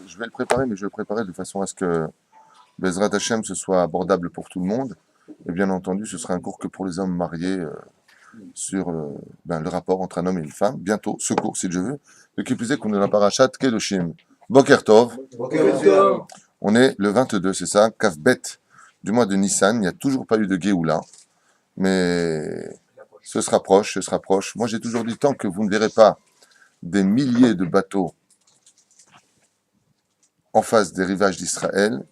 Je vais le préparer, mais je vais le préparer de façon à ce que Bezrat Hashem, ce soit abordable pour tout le monde. Et bien entendu, ce sera un cours que pour les hommes mariés sur le rapport entre un homme et une femme. Bientôt, ce cours, si Dieu veut. De qui plus est qu'on est dans la parachat Kedoshim. Boker Tov. On est le 22, c'est ça, Kafbet du mois de Nissan. Il n'y a toujours pas eu de Géoula, mais ce sera proche, ce sera proche. Moi, j'ai toujours dit, tant que vous ne verrez pas des milliers de bateaux en face des rivages d'Israël,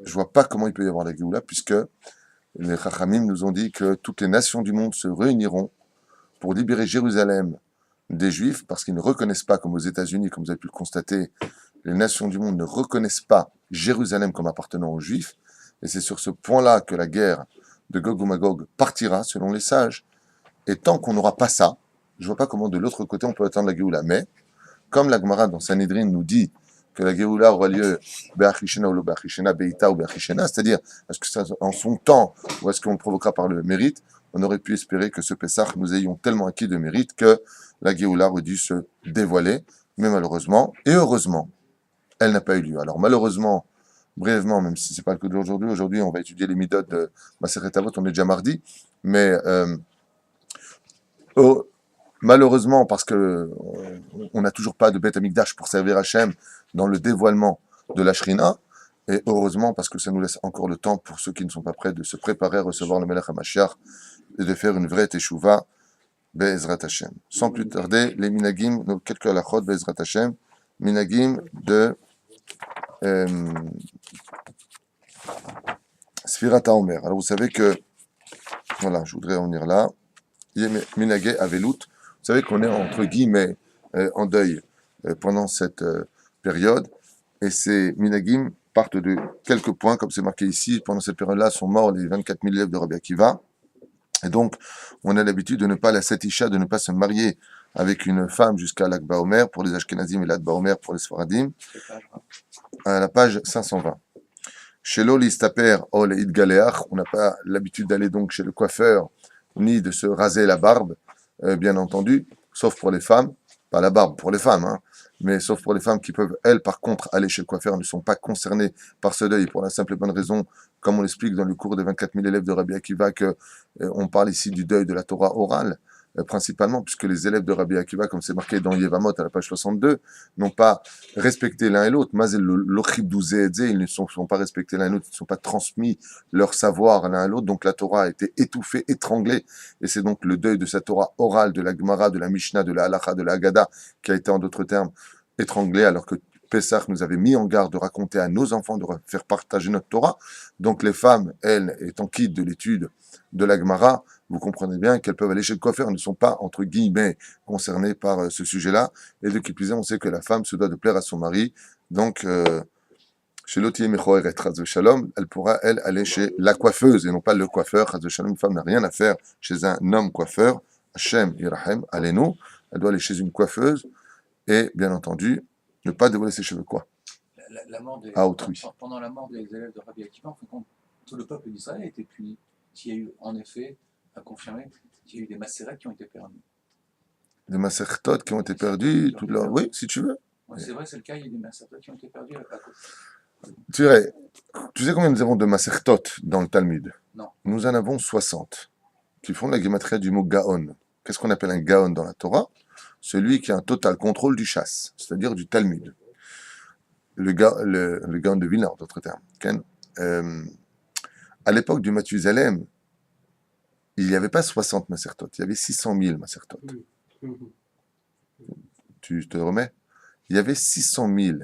je vois pas comment il peut y avoir la Géoula, puisque les Chachamim nous ont dit que toutes les nations du monde se réuniront pour libérer Jérusalem des Juifs, parce qu'ils ne reconnaissent pas, comme aux États-Unis, comme vous avez pu le constater, les nations du monde ne reconnaissent pas Jérusalem comme appartenant aux Juifs, et c'est sur ce point-là que la guerre de Gog ou Magog partira, selon les sages. Et tant qu'on n'aura pas ça, je vois pas comment de l'autre côté on peut attendre la Géoula. Mais, comme la Gemara dans Sanhedrin nous dit que la Géoula aura lieu Be'achishena ou Be'achishena, Be'ita ou Be'achishena, c'est-à-dire est-ce que ça en son temps ou est-ce qu'on le provoquera par le mérite, on aurait pu espérer que ce Pessah nous ayons tellement acquis de mérite que la Géoula aurait dû se dévoiler, mais malheureusement, et heureusement, elle n'a pas eu lieu. Alors malheureusement, brièvement, même si c'est pas le cas aujourd'hui on va étudier les Midot de Maseret Avot, on est déjà mardi, mais oh, malheureusement, parce que on n'a toujours pas de Beth Amikdash pour servir Hachem dans le dévoilement de la Shrina, et heureusement parce que ça nous laisse encore le temps pour ceux qui ne sont pas prêts de se préparer à recevoir le Melech HaMashiach et de faire une vraie Teshuvah Be'ezrat Hashem. Sans plus tarder, les Minagim, donc quelques halachot Be'ezrat Hashem, Minagim de euh, Sfirat HaOmer. Alors vous savez que, voilà, je voudrais en venir là, Minagé Avelut. Vous savez qu'on est entre guillemets en deuil pendant cette période, et ces minagim partent de quelques points, comme c'est marqué ici. Pendant cette période-là sont morts les 24 000 élèves de Rabbi Akiva, et donc on a l'habitude de ne pas, la Setisha, de ne pas se marier avec une femme jusqu'à l'Akba Omer pour les Ashkenazim et l'Akba Omer pour les Sfaradim, à la page 520. Chez l'Olistaper Ol Idgaleach, on n'a pas l'habitude d'aller donc chez le coiffeur ni de se raser la barbe, bien entendu, sauf pour les femmes, pas la barbe pour les femmes, hein, mais sauf pour les femmes qui peuvent, elles, par contre, aller chez le coiffeur, ne sont pas concernées par ce deuil, pour la simple et bonne raison, comme on l'explique dans le cours des 24 000 élèves de Rabbi Akiva, que on parle ici du deuil de la Torah orale, principalement, puisque les élèves de Rabbi Akiva, comme c'est marqué dans Yevamot à la page 62, n'ont pas respecté l'un et l'autre. Mazel l'ochib douzé, ils ne sont pas respectés l'un et l'autre, ils ne sont pas transmis leur savoir l'un à l'autre, donc la Torah a été étouffée, étranglée, et c'est donc le deuil de sa Torah orale, de la Gemara, de la Mishnah, de la Halacha, de la Haggadah, qui a été en d'autres termes étranglé, alors que Pessah nous avait mis en garde de raconter à nos enfants, de faire partager notre Torah. Donc les femmes, elles, étant quittes de l'étude de la Gemara, vous comprenez bien qu'elles peuvent aller chez le coiffeur, elles ne sont pas, entre guillemets, concernées par ce sujet-là. Et de qui plus est, on sait que la femme se doit de plaire à son mari. Donc, chez l'Otier Mechoeret Chaz Shalom, elle pourra, elle, aller chez la coiffeuse et non pas le coiffeur. Chaz Shalom, une femme n'a rien à faire chez un homme coiffeur. Hachem Yirahem, allez-nous. Elle doit aller chez une coiffeuse et, bien entendu, ne pas dévoiler ses cheveux, quoi, à autrui. Pendant la mort des élèves de Rabbi Akiva, en fait, tout le peuple d'Israël a été puni. Il y a eu, en effet, à confirmer, qu'il y a eu des macérats qui ont été perdus. Des masertot qui ont été perdus, tout leur... Oui, si tu veux. Ouais, c'est vrai, c'est le cas, il y a des macérats qui ont été perdus à cause. Tu sais combien nous avons de masertot dans le Talmud? Non. Nous en avons 60, qui font la gématria du mot gaon. Qu'est-ce qu'on appelle un gaon dans la Torah? Celui qui a un total contrôle du chasse, c'est-à-dire du Talmud. Le gaon de Vilna, en d'autres termes. À l'époque du Mathusalem, il n'y avait pas 60 masertot, il y avait 600 000 masertot. Tu te remets? Il y avait 600 000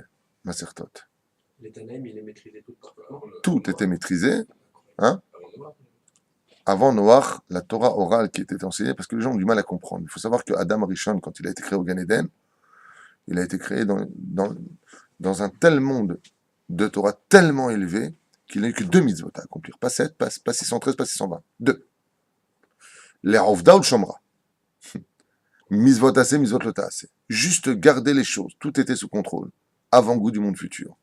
masertot. Les Tanaïm, il les maîtrisait toutes parfaitement. Tout était maîtrisé. Hein? Avant Noach, la Torah orale qui était enseignée, parce que les gens ont du mal à comprendre. Il faut savoir que Adam Rishon, quand il a été créé au Gan Eden, il a été créé dans un tel monde de Torah tellement élevé qu'il n'a eu que 2 mitzvot à accomplir. Pas 7, pas 613, pas 620. 2. Les Rovda ou le Shomra. Mitzvot assez, mitzvot lota assez. Juste garder les choses. Tout était sous contrôle. Avant-goût du monde futur.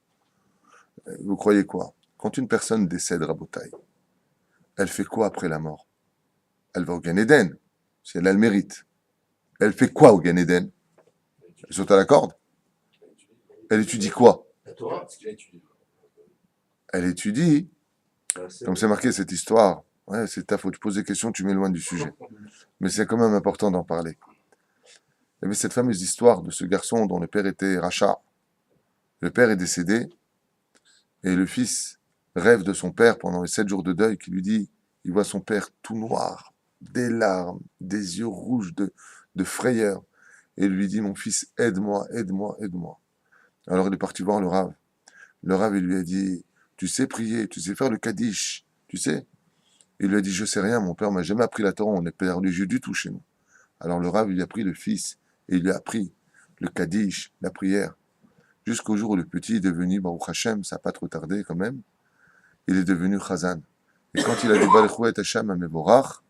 Vous croyez quoi? Quand une personne décède, Rabotai, elle fait quoi après la mort? Elle va au Gan Eden, si elle a le mérite. Elle fait quoi au Gan Eden? Elle saute à la corde? Elle étudie quoi? Torah. Parce qu'il a étudié. Elle étudie, C'est comme c'est marqué cette histoire. Ouais, c'est ta faute. Tu poses des questions, tu m'éloignes du sujet. Mais c'est quand même important d'en parler. Il y avait cette fameuse histoire de ce garçon dont le père était rachat. Le père est décédé et le fils rêve de son père pendant les 7 jours de deuil qui lui dit, il voit son père tout noir, des larmes, des yeux rouges de frayeur. Et il lui dit, mon fils, aide-moi, aide-moi, aide-moi. Alors il est parti voir le Rav. Le Rav, il lui a dit, tu sais prier, tu sais faire le Kaddish, tu sais. Il lui a dit, je sais rien, mon père m'a jamais appris la Torah, on n'est pas religieux du tout chez nous. Alors le Rav, il lui a pris le fils et il lui a appris le Kaddish, la prière. Jusqu'au jour où le petit est devenu, Baruch Hashem, ça n'a pas trop tardé quand même, il est devenu Chazan. Et quand il a dit Baruch et Hashem à Mevorach,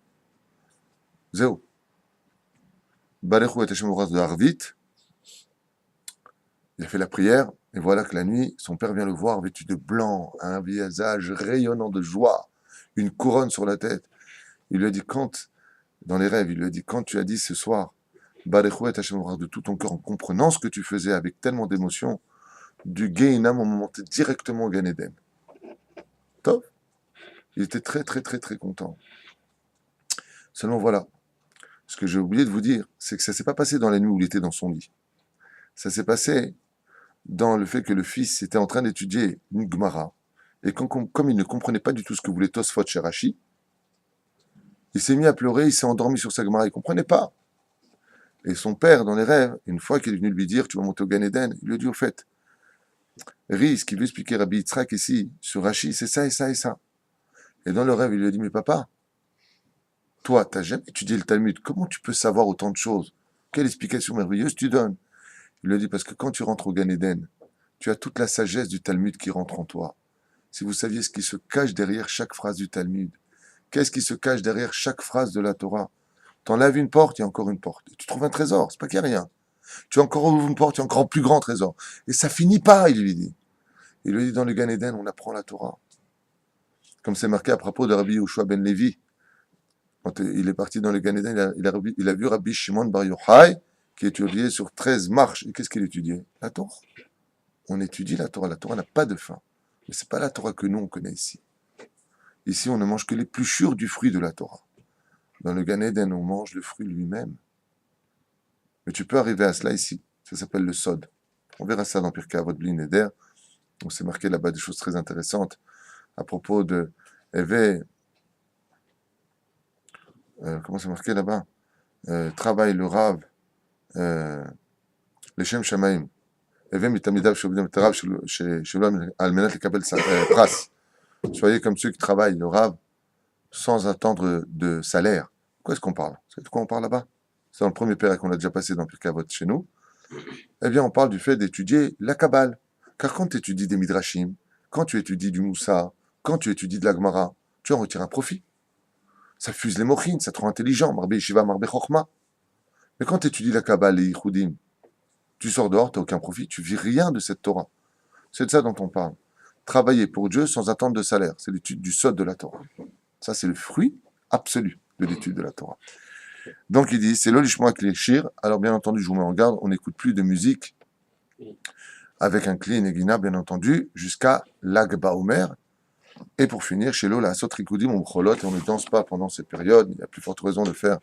Zéo, Baruch et Hashem Mevorach de Harvit, il a fait la prière, et voilà que la nuit, son père vient le voir vêtu de blanc, un visage rayonnant de joie, une couronne sur la tête. Il lui a dit, dans les rêves, il lui a dit, quand tu as dit ce soir, Baruch et Hashem Mevorach de tout ton cœur, en comprenant ce que tu faisais avec tellement d'émotion, du Gehinam, on montait directement au Gan Eden. Top. Il était très, très, très, très content. Seulement voilà, ce que j'ai oublié de vous dire, c'est que ça ne s'est pas passé dans la nuit où il était dans son lit. Ça s'est passé dans le fait que le fils était en train d'étudier une Gemara, et comme il ne comprenait pas du tout ce que voulait Tosfot chez Rashi, il s'est mis à pleurer, il s'est endormi sur sa Gemara, il ne comprenait pas. Et son père, dans les rêves, une fois qu'il est venu lui dire, tu vas monter au Gan Eden, il lui a dit, au fait, Riz, qui veut expliquer Rabbi Yitzhak ici, sur Rashi, c'est ça et ça et ça. Et dans le rêve, il lui a dit, mais papa, toi, tu n'as jamais étudié le Talmud, comment tu peux savoir autant de choses? Quelle explication merveilleuse tu donnes? Il lui a dit, parce que quand tu rentres au Gan Eden, tu as toute la sagesse du Talmud qui rentre en toi. Si vous saviez ce qui se cache derrière chaque phrase du Talmud, qu'est-ce qui se cache derrière chaque phrase de la Torah? T'enlèves une porte, il y a encore une porte. Et tu trouves un trésor, c'est pas qu'il n'y a rien. Tu as encore ouvert une porte, il y a encore un plus grand trésor. Et ça finit pas, il lui dit. Il lui dit, dans le Gan Eden, on apprend la Torah. Comme c'est marqué à propos de Rabbi Yoshua ben Levi. Quand il est parti dans le Gan Eden, il a vu Rabbi Shimon Bar Yochai, qui étudiait sur 13 marches. Et qu'est-ce qu'il étudiait? La Torah. On étudie la Torah. La Torah n'a pas de fin. Mais ce n'est pas la Torah que nous, on connaît ici. Ici, on ne mange que l'épluchure du fruit de la Torah. Dans le Gan Eden, on mange le fruit lui-même. Mais tu peux arriver à cela ici. Ça s'appelle le Sod. On verra ça dans Pirkei Avot Bli Neder. On s'est marqué là-bas des choses très intéressantes à propos de Eve. Comment c'est marqué là-bas? Travaille le Rav. Leshem Shamaim. Eve mitamidav shobdim terav shelom al menat lekabel pras. Soyez comme ceux qui travaillent le Rav sans attendre de salaire. Quoi est-ce qu'on parle? C'est de quoi on parle là-bas? C'est dans le premier père qu'on a déjà passé dans Pirkei Avot chez nous. Eh bien, on parle du fait d'étudier la Kabbale. Car quand tu étudies des Midrashim, quand tu étudies du Moussa, quand tu étudies de la Gemara, tu en retires un profit. Ça fuse les mochines, ça te rend intelligent, Marbe Yeshiva, Marbe Chochma. Mais quand tu étudies la Kabbale, les Yichudim, tu sors dehors, tu n'as aucun profit, tu vis rien de cette Torah. C'est de ça dont on parle. Travailler pour Dieu sans attendre de salaire, c'est l'étude du Sod de la Torah. Ça, c'est le fruit absolu de l'étude de la Torah. Donc il dit, c'est l'olishma kleshir. Alors bien entendu, je vous mets en garde, on n'écoute plus de musique avec un cli negina, bien entendu, jusqu'à Lag Baomer. Et pour finir, chez l'eau, la sotrikudim ou mcholot, et on ne danse pas pendant cette période. Il y a plus forte raison de faire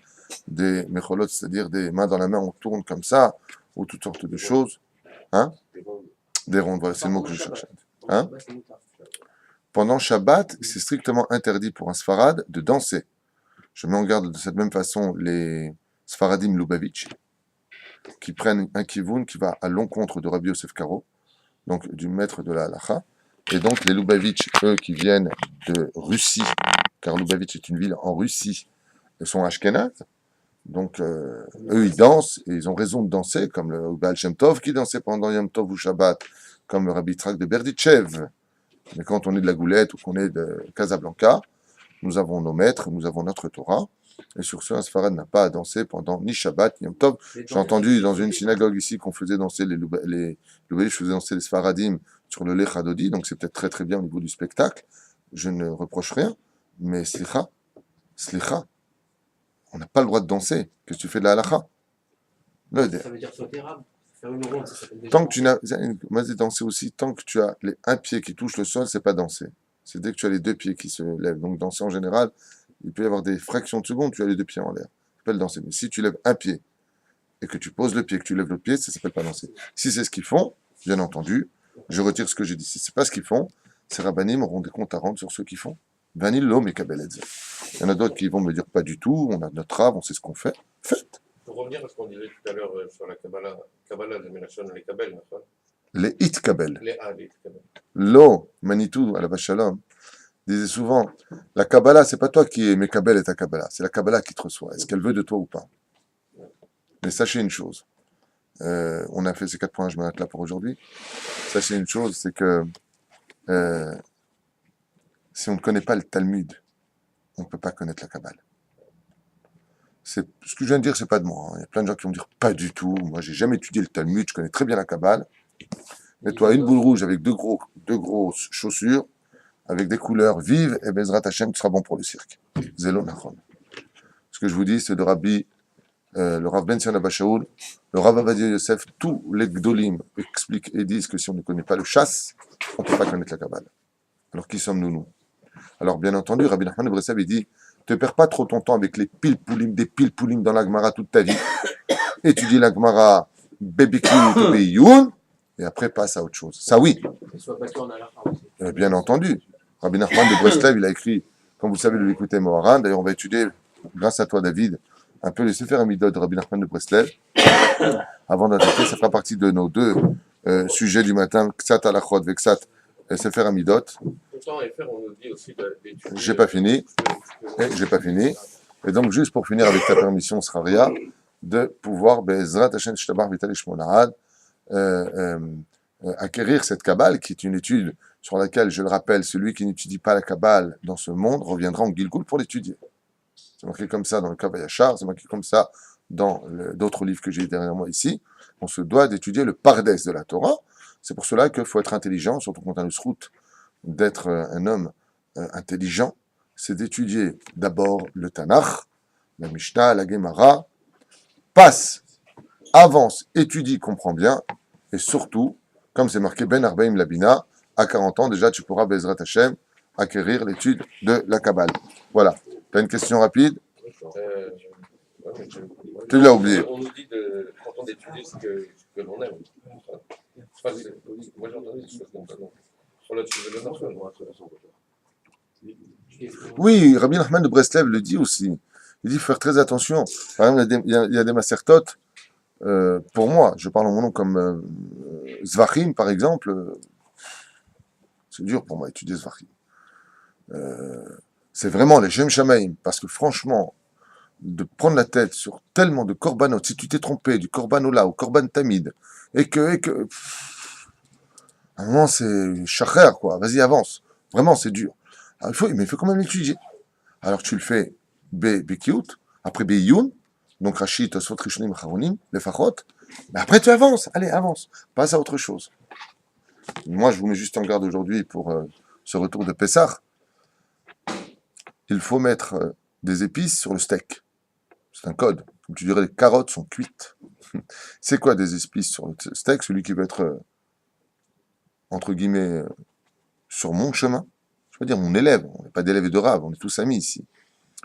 des mecholot, c'est-à-dire des mains dans la main, on tourne comme ça, ou toutes sortes de choses. Hein? Des rondes, voilà, c'est le mot que je cherchais. Hein? Pendant Shabbat, c'est strictement interdit pour un Sfarad de danser. Je mets en garde de cette même façon les Sfaradim Lubavitch, qui prennent un kivun qui va à l'encontre de Rabbi Yosef Karo, donc du maître de la halacha. Et donc les Lubavitch, eux qui viennent de Russie, car Lubavitch est une ville en Russie, ils sont ashkénazes. Donc eux ils dansent, et ils ont raison de danser, comme le Baal Shem Tov qui dansait pendant Yom Tov ou Shabbat, comme le Rabbi Yitzhak de Berditchev. Mais quand on est de la Goulette ou qu'on est de Casablanca, nous avons nos maîtres, nous avons notre Torah. Et sur ce, un Sfarad n'a pas à danser pendant ni Shabbat, ni Yom Tov. J'ai entendu dans une synagogue ici qu'on faisait danser les Lubavitch, faisaient danser les Sfaradim sur le Lech Hadodi, donc c'est peut-être très très bien au niveau du spectacle. Je ne reproche rien, mais slicha, on n'a pas le droit de danser. Qu'est-ce que tu fais de la halacha? Ça veut dire sauter rab. Faire une ronde, ça s'appelle déjà. Tant que tu n'as, moi c'est danser aussi, tant que tu as un pied qui touche le sol, c'est pas danser. C'est dès que tu as les deux pieds qui se lèvent. Donc danser en général, il peut y avoir des fractions de secondes, tu as les deux pieds en l'air. Ça s'appelle danser. Mais si tu lèves un pied et que tu poses le pied, que tu lèves le pied, ça s'appelle pas danser. Si c'est ce qu'ils font, bien entendu, je retire ce que j'ai dit. Si c'est pas ce qu'ils font, ces rabbinim auront des comptes à rendre sur ceux qui font. Vanille l'homme et Kabbaladze. Il y en a d'autres qui vont me dire pas du tout, on a notre art, on sait ce qu'on fait. Faites. Pour revenir à ce qu'on disait tout à l'heure sur la Kabbalah de Menachon et les Kabbel, Les hit Kabel. les Kabbel. Lo, Manitou, à la Shalom, disait souvent, la Kabbalah, c'est pas toi qui es Mekabel et ta Kabbalah, c'est la Kabbalah qui te reçoit. Est-ce qu'elle veut de toi ou pas? Mais sachez une chose, on a fait ces 4 points, je m'arrête là pour aujourd'hui. Sachez une chose, c'est que si on ne connaît pas le Talmud, on ne peut pas connaître la Kabbale. Ce que je viens de dire, c'est pas de moi. Il y a plein de gens qui vont me dire pas du tout. Moi, j'ai jamais étudié le Talmud, je connais très bien la Kabbale. Mets-toi une boule rouge avec deux grosses chaussures, avec des couleurs vives, et Bezrat Hashem, tu seras bon pour le cirque. Zélo Nachon. Ce que je vous dis, c'est le Rabbi, le Rav Ben Sion Abba Shaul, le Rav Avadia Yosef, tous les Gdolim expliquent et disent que si on ne connaît pas le chasse, on ne peut pas connaître la Kabbale. Alors qui sommes-nous, nous? Alors bien entendu, Rabbi Nachman de Breslev, il dit, te perds pas trop ton temps avec les pilpoulim, des pilpoulim dans la Gemara toute ta vie. Étudie la Gemara, Bebeki ou Beyoun, et après passe à autre chose. Ça oui. Et soit battu en halakha aussi. Bien entendu. Rabbi Nachman de Breslev, il a écrit, comme vous le savez, de l'écouter Moharan. D'ailleurs, on va étudier, grâce à toi, David, un peu les Sefer Amidot de Rabbi Nachman de Breslev. Avant d'attaquer, ça fera partie de nos deux sujets du matin, Ksat Alachot, Vexat, Sefer Amidot. Pourtant, FR, on nous dit aussi d'étudier. J'ai pas fini. J'ai pas fini. Et donc, juste pour finir avec ta permission, Sraria, de pouvoir, Bezrat Hashem Shtabar Vitali Shmonahad, acquérir cette Kabbale, qui est une étude sur laquelle, je le rappelle, celui qui n'étudie pas la Kabbale dans ce monde reviendra en Gilgul pour l'étudier. C'est marqué comme ça dans le Kavayachar, c'est marqué comme ça dans d'autres livres que j'ai derrière moi ici. On se doit d'étudier le Pardes de la Torah. C'est pour cela qu'il faut être intelligent, surtout quand on a le route d'être un homme intelligent, c'est d'étudier d'abord le Tanakh, la Mishnah, la Gemara, passe, avance, étudie, comprend bien, et surtout, comme c'est marqué Ben Arbaim Labina, à 40 ans déjà tu pourras, Bezrat Hashem, acquérir l'étude de la Kabbale. Voilà. Tu as une question rapide? Ouais, Tu l'as oublié. On nous dit quand on étudie ce que l'on aime. Moi j'ai entendu des choses comme ça. Sur la suite de l'honneur, Oui, Rabbi Nachman de Breslev le dit aussi. Il dit faire très attention. Par exemple, il y a des macertotes, pour moi, je parle en mon nom comme Zvachim, par exemple. C'est dur pour moi d'étudier Zvachim. C'est vraiment les Shem Shamaim, parce que franchement, de prendre la tête sur tellement de korbanot, si tu t'es trompé du korbanola au korban tamid, et que à un moment c'est chacher, quoi, vas-y avance, vraiment c'est dur. Alors, mais il faut quand même l'étudier. Alors tu le fais Bekiut, après Beyoun, donc Rachid, Tosfot, Rishonim, Charonim, les Fachot, mais après tu avances, allez avance, passe à autre chose. Moi je vous mets juste en garde aujourd'hui pour ce retour de Pessah. Il faut mettre des épices sur le steak. C'est un code. Comme tu dirais, les carottes sont cuites. C'est quoi des épices sur le steak? Celui qui veut être, entre guillemets, sur mon chemin. Je veux dire mon élève. On n'est pas d'élèves et de raves, on est tous amis ici.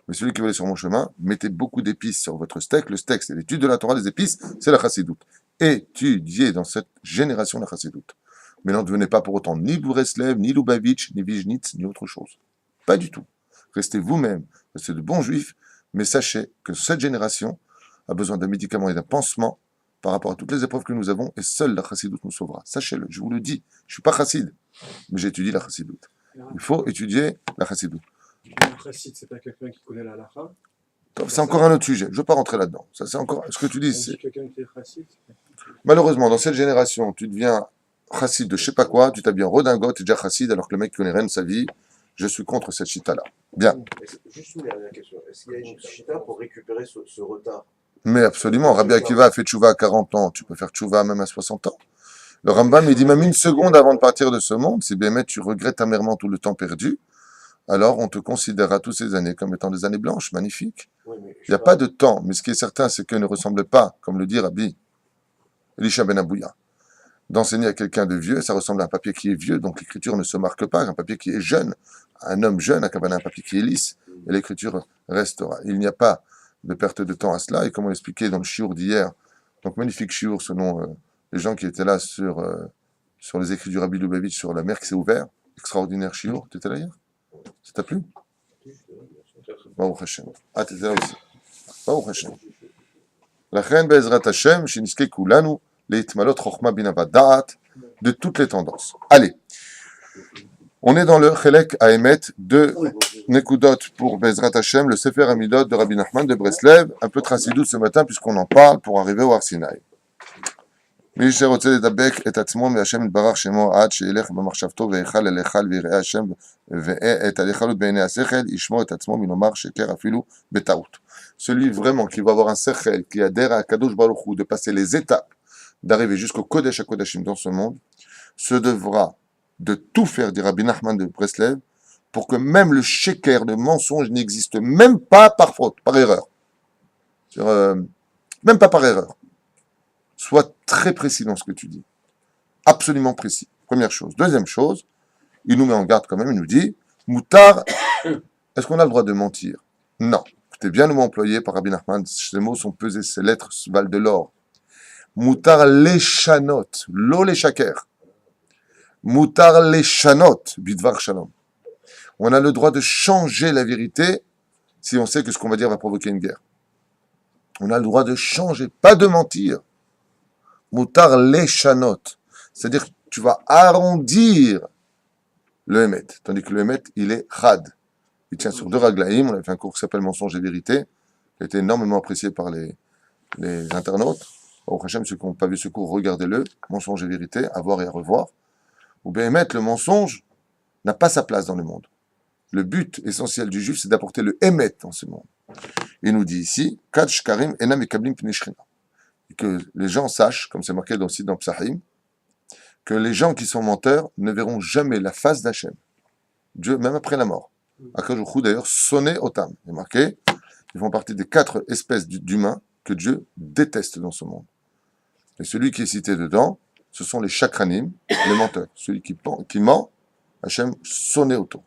Mais celui qui veut aller sur mon chemin, mettez beaucoup d'épices sur votre steak. Le steak, c'est l'étude de la Torah, des épices, c'est la chassidoute. Étudiez dans cette génération la chassidoute. Mais n'en devenez pas pour autant ni Breslev, ni Lubavitch, ni Vizhnitz, ni autre chose. Pas du tout. Restez vous-même, restez de bons juifs, mais sachez que cette génération a besoin d'un médicament et d'un pansement par rapport à toutes les épreuves que nous avons, et seule la chassidoute nous sauvera. Sachez-le, je vous le dis, je ne suis pas chassid, mais j'étudie la chassidoute. Il faut étudier la chassidoute. Un chassid, c'est pas quelqu'un qui connaît la halakha. C'est encore un autre sujet, je ne veux pas rentrer là-dedans. Ça, c'est encore ce que tu dis. On dit quelqu'un qui est chassid. Malheureusement, dans cette génération, tu deviens chassid de je sais pas quoi, tu t'habilles en redingote, tu es déjà chassid, alors que le mec connaît rien de sa vie. Je suis contre cette chita-là. Bien. Juste une dernière question. Est-ce qu'il y a une chita pour récupérer ce retard? Mais absolument. Rabbi Akiva a fait tchouva à 40 ans. Tu peux faire tchouva même à 60 ans. Le Rambam, il dit même une seconde avant de partir de ce monde, si bien tu regrettes amèrement tout le temps perdu, alors on te considérera toutes ces années comme étant des années blanches, magnifiques. Oui, mais Il n'y a pas de temps. Mais ce qui est certain, c'est qu'elles ne ressemblent pas, comme le dit Rabbi Elisha ben Abouya. D'enseigner à quelqu'un de vieux, ça ressemble à un papier qui est vieux, donc l'écriture ne se marque pas. Un papier qui est jeune, un homme jeune a un papier qui est lisse, et l'écriture restera. Il n'y a pas de perte de temps à cela, et comme on l'expliquait dans le shiur d'hier, donc magnifique shiur selon les gens qui étaient là sur les écrits du Rabbi Lubavitch sur la mer qui s'est ouverte, extraordinaire shiur. Tu étais là hier? Ça t'a plu? Baruch Hashem. Ah, tu étais là aussi. Baruch Hashem. Lachen be'ezrat Hashem, sheniske kulanu, leitmalot chokhma bina da'at, de toutes les tendances. Allez. On est dans le Chelek Haemet de Nekudot pour Bezrat Hashem, le Sefer Amidot de Rabbi Nachman de Breslev, un peu Trassidut ce matin puisqu'on en parle pour arriver au Har Sinai. מי שרוצה לדבק את עצמו מהשם יתברך שמו עד שילך במחשבתו ויחל אל היכל ויראה השם ואת ההיכלות בעיני השכל, ישמור את עצמו מלומר שקר אפילו בטעות. Celui vraiment qui va avoir un sechel, qui adhère à Kadosh Baruch Hu, de passer les étapes, d'arriver jusqu'au Kodesh HaKodashim dans ce monde, se devra de tout faire, dit Rabbi Nachman de Breslev, pour que même le sheker, le mensonge, n'existe même pas par faute, par erreur. Même pas par erreur. Sois très précis dans ce que tu dis. Absolument précis. Première chose. Deuxième chose, il nous met en garde quand même, il nous dit, Moutar, est-ce qu'on a le droit de mentir? Non. Écoutez bien le mot employé par Rabbi Nachman, ces mots sont pesés, ces lettres valent de l'or. Moutar leshanot, lo leshaker. Moutar leshanot, bidvar shalom. On a le droit de changer la vérité si on sait que ce qu'on va dire va provoquer une guerre. On a le droit de changer, pas de mentir. Moutar leshanot, c'est-à-dire que tu vas arrondir le Emet, tandis que le Emet, il est chad. Il tient sur deux raglaïm. On a fait un cours qui s'appelle Mensonge et vérité, qui a été énormément apprécié par les internautes. Au Hachem, ceux qui n'ont pas vu ce cours, regardez-le. Mensonge et vérité, à voir et à revoir. Ou bien Emet, le mensonge n'a pas sa place dans le monde. Le but essentiel du juif, c'est d'apporter le Emet dans ce monde. Il nous dit ici, Kad shkarim enam ekablim pnei shechina. Que les gens sachent, comme c'est marqué aussi dans Psahim, que les gens qui sont menteurs ne verront jamais la face d'Hachem. Dieu, même après la mort. Akadosh Baruch Hu, d'ailleurs, sonné otam. Il est marqué, ils font partie des 4 espèces d'humains que Dieu déteste dans ce monde. Et celui qui est cité dedans, ce sont les chakranim, les menteurs. Celui qui ment, Hachem sonné autour.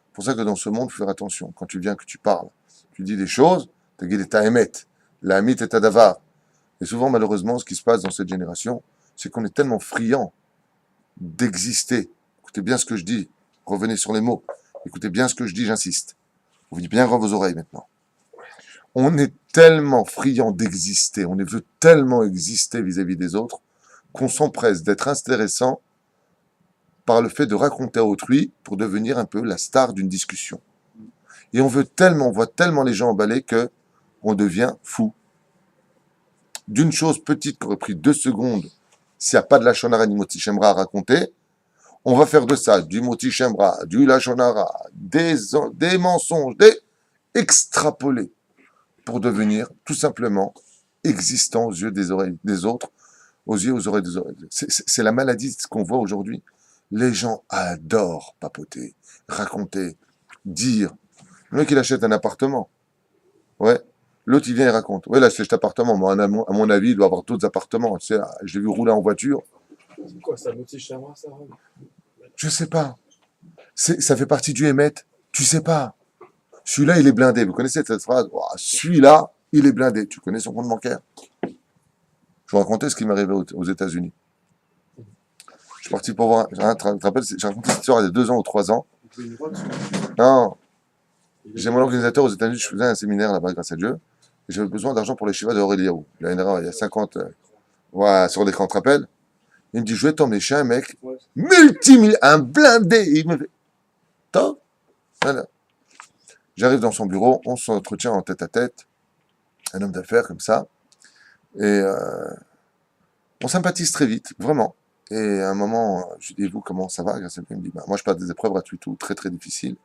C'est pour ça que dans ce monde, il faut faire attention. Quand tu viens, que tu parles, tu dis des choses, tu guides ta émet, la amit et ta davar. Et souvent, malheureusement, ce qui se passe dans cette génération, c'est qu'on est tellement friand d'exister. Écoutez bien ce que je dis, revenez sur les mots. Écoutez bien ce que je dis, j'insiste. Vous dites bien grand vos oreilles maintenant. On est tellement friand d'exister, on veut tellement exister vis-à-vis des autres, qu'on s'empresse d'être intéressant par le fait de raconter à autrui pour devenir un peu la star d'une discussion. Et on voit tellement les gens emballés que on devient fou. D'une chose petite qui aurait pris 2 secondes, s'il n'y a pas de la shonara ni moti shemra à raconter, on va faire de ça, du moti shemra, du la shonara, des mensonges, extrapolés, pour devenir tout simplement existant aux yeux des oreilles des autres, aux yeux, aux oreilles des oreilles. C'est la maladie de ce qu'on voit aujourd'hui. Les gens adorent papoter, raconter, dire. Le mec, il achète un appartement. Ouais. L'autre, il vient et raconte. Ouais, là, c'est cet appartement. Moi, à mon avis, il doit avoir d'autres appartements. Tu sais, je l'ai vu rouler en voiture. C'est quoi, ça motive Chamra, ça? Je sais pas. Ça fait partie du Hémet. Tu sais pas. Celui-là, il est blindé. Vous connaissez cette phrase? Oh, celui-là, il est blindé. Tu connais son compte bancaire? Je vous racontais ce qui m'est arrivé aux États-Unis. Je suis parti pour voir. Tu te rappelles, j'ai raconté cette histoire il y a 2 ans ou 3 ans. Non. J'ai mon organisateur aux États-Unis. Je faisais un séminaire là-bas, grâce à Dieu. Et j'avais besoin d'argent pour les Shiva de Aureliaou. Il y a 50. Sur l'écran, tu te rappelles? Il me dit, je vais t'emmener chez un mec, un blindé. Et il me fait, top. Voilà. J'arrive dans son bureau, on s'entretient en tête à tête, un homme d'affaires comme ça, et on sympathise très vite, vraiment. Et à un moment, je lui dis, vous, comment ça va? Il me dit, moi je passe des épreuves gratuites, très très difficiles.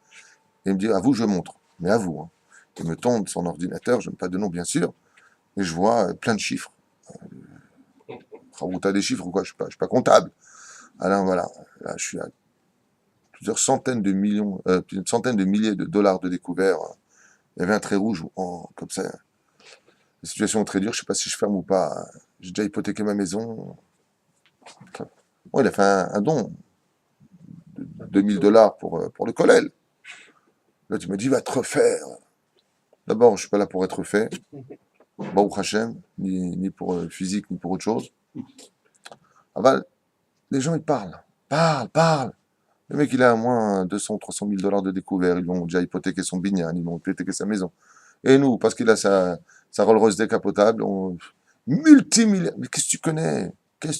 Et il me dit, à vous je montre, mais à vous. Hein. Il me tombe son ordinateur, je n'aime pas de nom bien sûr, et je vois plein de chiffres. Ou t'as des chiffres ou quoi? Je suis pas comptable. Alors voilà, là je suis à plusieurs centaines de millions, centaines de milliers de dollars de découvert. Il y avait un trait rouge comme ça. La situation est très dure, je ne sais pas si je ferme ou pas. J'ai déjà hypothéqué ma maison. Bon, il a fait un don de 2000 $ pour le collèle. Là, tu me dis, va te refaire. D'abord, je ne suis pas là pour être fait. Baruch Hashem, ni pour physique, ni pour autre chose. Aval, les gens, ils parlent. Parlent. Le mec, il a à moins 200, 300 000 $ de découvert. Ils vont déjà hypothéquer son bignan, ils vont hypothéquer sa maison. Et nous, parce qu'il a sa Rolls-Royce décapotable, multimilliardaire. Mais qu'est-ce que tu connais? Qu'est-ce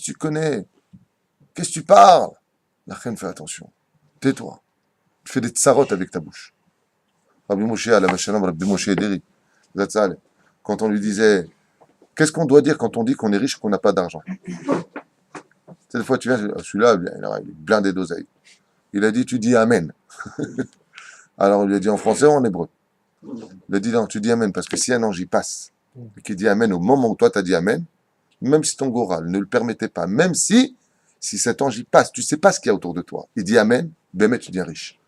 que tu parles? La reine, fais attention. Tais-toi. Tu fais des tsarotes avec ta bouche. Rabbi Moshe, à la Vachanam, Rabbi Moshe Ederi. Zatzal, quand on lui disait, qu'est-ce qu'on doit dire quand on dit qu'on est riche et qu'on n'a pas d'argent? Cette fois, tu viens, celui-là, il est blindé d'oseille. Il a dit, tu dis Amen. Alors, on lui a dit en français ou en hébreu? Il a dit, non, tu dis Amen, parce que si un ange y passe, et qu'il dit Amen au moment où toi, tu as dit Amen, même si ton goral ne le permettait pas, même si cet ange y passe, tu ne sais pas ce qu'il y a autour de toi, il dit Amen, Bémet, tu deviens riche.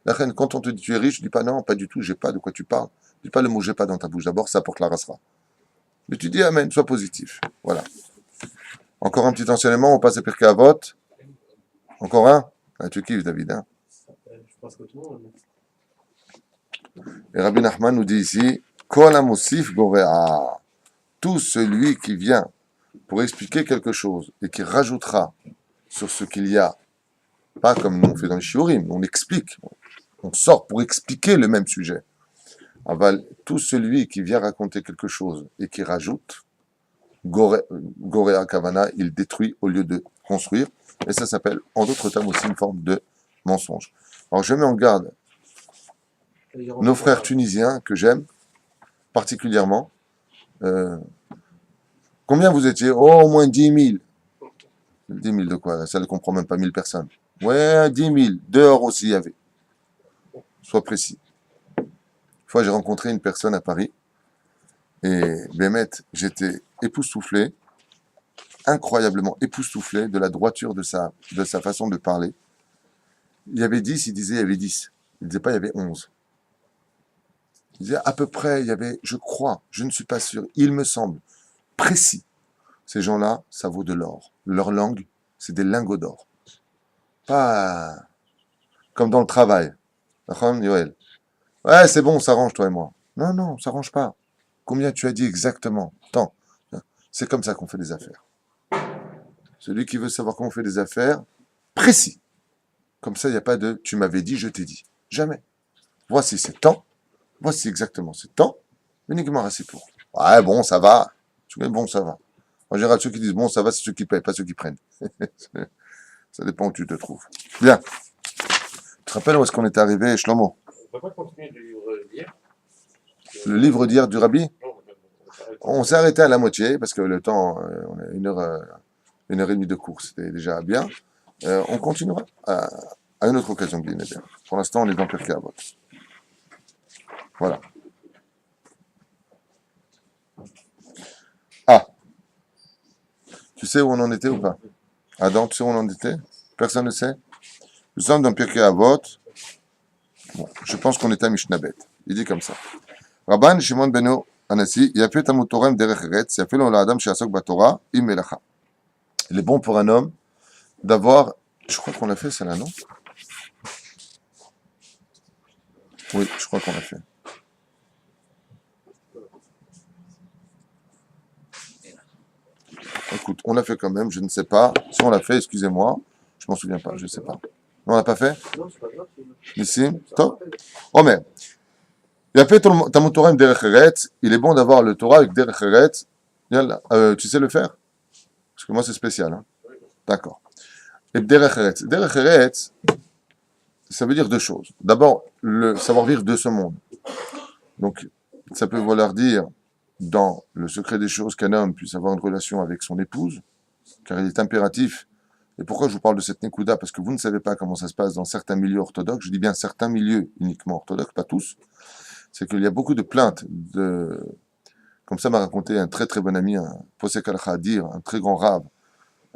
La reine, quand on te dit tu es riche, je ne dis pas non, pas du tout, j'ai pas de quoi tu parles. Je dis pas le mot j'ai pas dans ta bouche. D'abord, ça porte la rasera. Mais tu dis Amen, sois positif. Voilà. Encore un petit enseignement, on passe à Pirkei Avot. Encore un? Ah, tu kiffes, David, hein? Je pense que tout le monde. Et Rabbi Nachman nous dit ici, Kol Amosif Gorea. Tout celui qui vient pour expliquer quelque chose et qui rajoutera sur ce qu'il y a, pas comme nous on fait dans les shiurim, on explique, on sort pour expliquer le même sujet. Aval, tout celui qui vient raconter quelque chose et qui rajoute, Gorea Kavana, il détruit au lieu de construire, et ça s'appelle en d'autres termes aussi une forme de mensonge. Alors je mets en garde nos frères tunisiens que j'aime particulièrement. Combien vous étiez? Oh, au moins 10 000. 10 000 de quoi? Ça ne comprend même pas 1000 personnes. Ouais, 10 000. Dehors aussi, il y avait. Sois précis. Une fois, j'ai rencontré une personne à Paris. Et Bémet, j'étais époustouflé, incroyablement époustouflé de la droiture de sa façon de parler. Il y avait 10, il disait il y avait 10. Il ne disait pas il y avait 11. Il disait à peu près, il y avait, je crois, je ne suis pas sûr, il me semble, précis. Ces gens-là, ça vaut de l'or. Leur langue, c'est des lingots d'or. Pas comme dans le travail. Yoel. Ouais, c'est bon, on s'arrange, toi et moi. Non, on s'arrange pas. Combien tu as dit exactement? Tant. C'est comme ça qu'on fait des affaires. Celui qui veut savoir comment on fait des affaires, précis. Comme ça, il n'y a pas de tu m'avais dit, je t'ai dit. Jamais. Voici c'est tant. Voici exactement c'est tant. Uniquement assez pour. Ouais, bon, ça va. Tu mets bon, ça va. En général, ceux qui disent bon, ça va, c'est ceux qui payent, pas ceux qui prennent. Ça dépend où tu te trouves. Bien. Tu te rappelles où est-ce qu'on est arrivé, Shlomo? On ne peut pas continuer le livre d'hier. Le livre d'hier du Rabbi? Non, On s'est arrêté à la moitié, parce que le temps, on a 1h30 de cours, c'était déjà bien. On continuera à une autre occasion, bien évidemment. Pour l'instant, on est dans Pirkei Avot. Voilà. Ah. Tu sais où on en était ou pas? Adam, tu sais où on en était? Personne ne sait? Nous sommes dans Pirkei Avot. Bon, je pense qu'on était à Mishnabet. Il dit comme ça. Rabban Shimon Beno Anassi, Yafet Amutorem Derech Eretz, Yafet Lo La'adam She'asok Batorah, Im Melacha. Il est bon pour un homme d'avoir, je crois qu'on l'a fait, celle-là, non? Oui, je crois qu'on l'a fait. Écoute, on l'a fait quand même, je ne sais pas. Si on l'a fait, excusez-moi, je m'en souviens pas, je ne sais pas. Non, on l'a pas fait? Non, c'est pas grave. Ici, top. Omer. Il a fait Talmud Torah avec Derech Eretz. Il est bon d'avoir le Torah avec Derech Eretz. Tu sais le faire? Parce que moi, c'est spécial. Hein? D'accord. Et Derech Eretz. Derech Eretz, ça veut dire deux choses. D'abord, le savoir-vivre de ce monde. Donc, ça peut vouloir dire, dans le secret des choses, qu'un homme puisse avoir une relation avec son épouse, car il est impératif. Et pourquoi je vous parle de cette Nekuda? Parce que vous ne savez pas comment ça se passe dans certains milieux orthodoxes. Je dis bien certains milieux uniquement orthodoxes, pas tous. C'est qu'il y a beaucoup de plaintes comme ça m'a raconté un très très bon ami, un Posek al-Khadir, un très grand rave,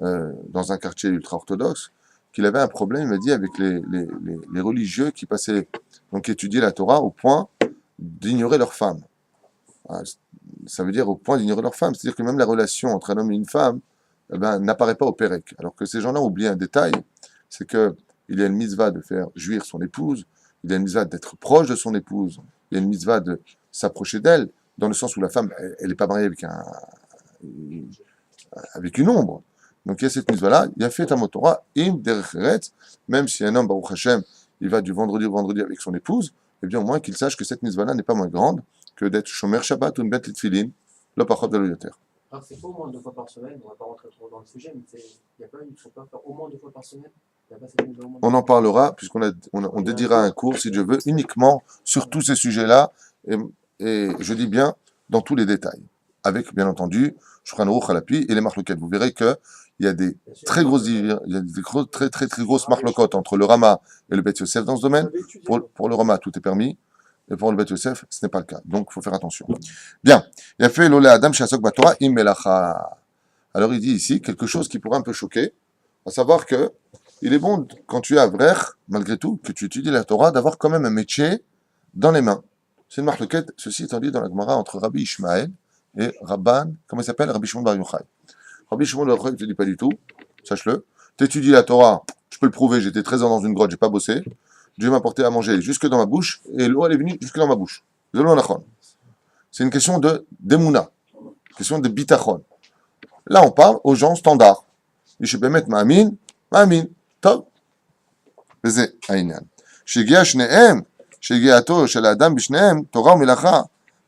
dans un quartier ultra-orthodoxe, qu'il avait un problème, il m'a dit, avec les religieux qui passaient, donc étudier la Torah au point d'ignorer leurs femmes. Ah, ça veut dire au point d'ignorer leur femme. C'est-à-dire que même la relation entre un homme et une femme n'apparaît pas au Pérec. Alors que ces gens-là oublient un détail, c'est que il y a une mitzvah de faire jouir son épouse, il y a une mitzvah d'être proche de son épouse, il y a une mitzvah de s'approcher d'elle, dans le sens où la femme, elle n'est pas mariée avec une ombre. Donc il y a cette mitzvah-là, il y a fait un Torah, im derech eretz, même si un homme, Baruch Hashem, il va du vendredi au vendredi avec son épouse, eh bien au moins qu'il sache que cette mitzvah-là n'est pas moins grande que d'être shomer Shabbat ou une bête litfilin, le pachot de l'oyoter. Alors, c'est pas au moins 2 fois par semaine, on va pas rentrer trop dans le sujet, mais il y a pas il faut pas faire au moins 2 fois par semaine. Il y a pas cette mise au moins On en parlera, puisqu'on dédiera un cours, si Dieu veut, uniquement sur tous ces sujets-là, et je dis bien dans tous les détails, avec bien entendu Shulchan Aruch Halapi et les marloquettes. Vous verrez que il y a des très grosses, très grosses marloquettes entre le Rama et le Beth Yosef dans ce domaine. Pour le Rama, tout est permis. Et pour le Beth Yosef, ce n'est pas le cas. Donc, il faut faire attention. Bien. Il a fait l'olé Adam Shasok Batora im melacha. Alors, il dit ici quelque chose qui pourrait un peu choquer, à savoir que il est bon, quand tu es Avrech, malgré tout, que tu étudies la Torah, d'avoir quand même un métier dans les mains. C'est une marloquette, ceci étant dit dans la Gemara, entre Rabbi Ishmael et Rabban, comment il s'appelle? Rabbi Shimon Bar Yochai. Rabbi Shimon Bar Yochai, je ne te dis pas du tout, sache-le. Tu étudies la Torah, je peux le prouver, j'étais 13 ans dans une grotte, j'ai pas bossé. Dieu m'a apporté à manger jusque dans ma bouche, et l'eau elle est venue jusque dans ma bouche. C'est une question de d'Emouna, une question de bitachon. Là, on parle aux gens standards. Yishebemet ma'amin, ma'amin. Tov. וזה העניין. שהגיע שניהם, שהגיעתו של האדם בשניהם, תורה ומלאכה,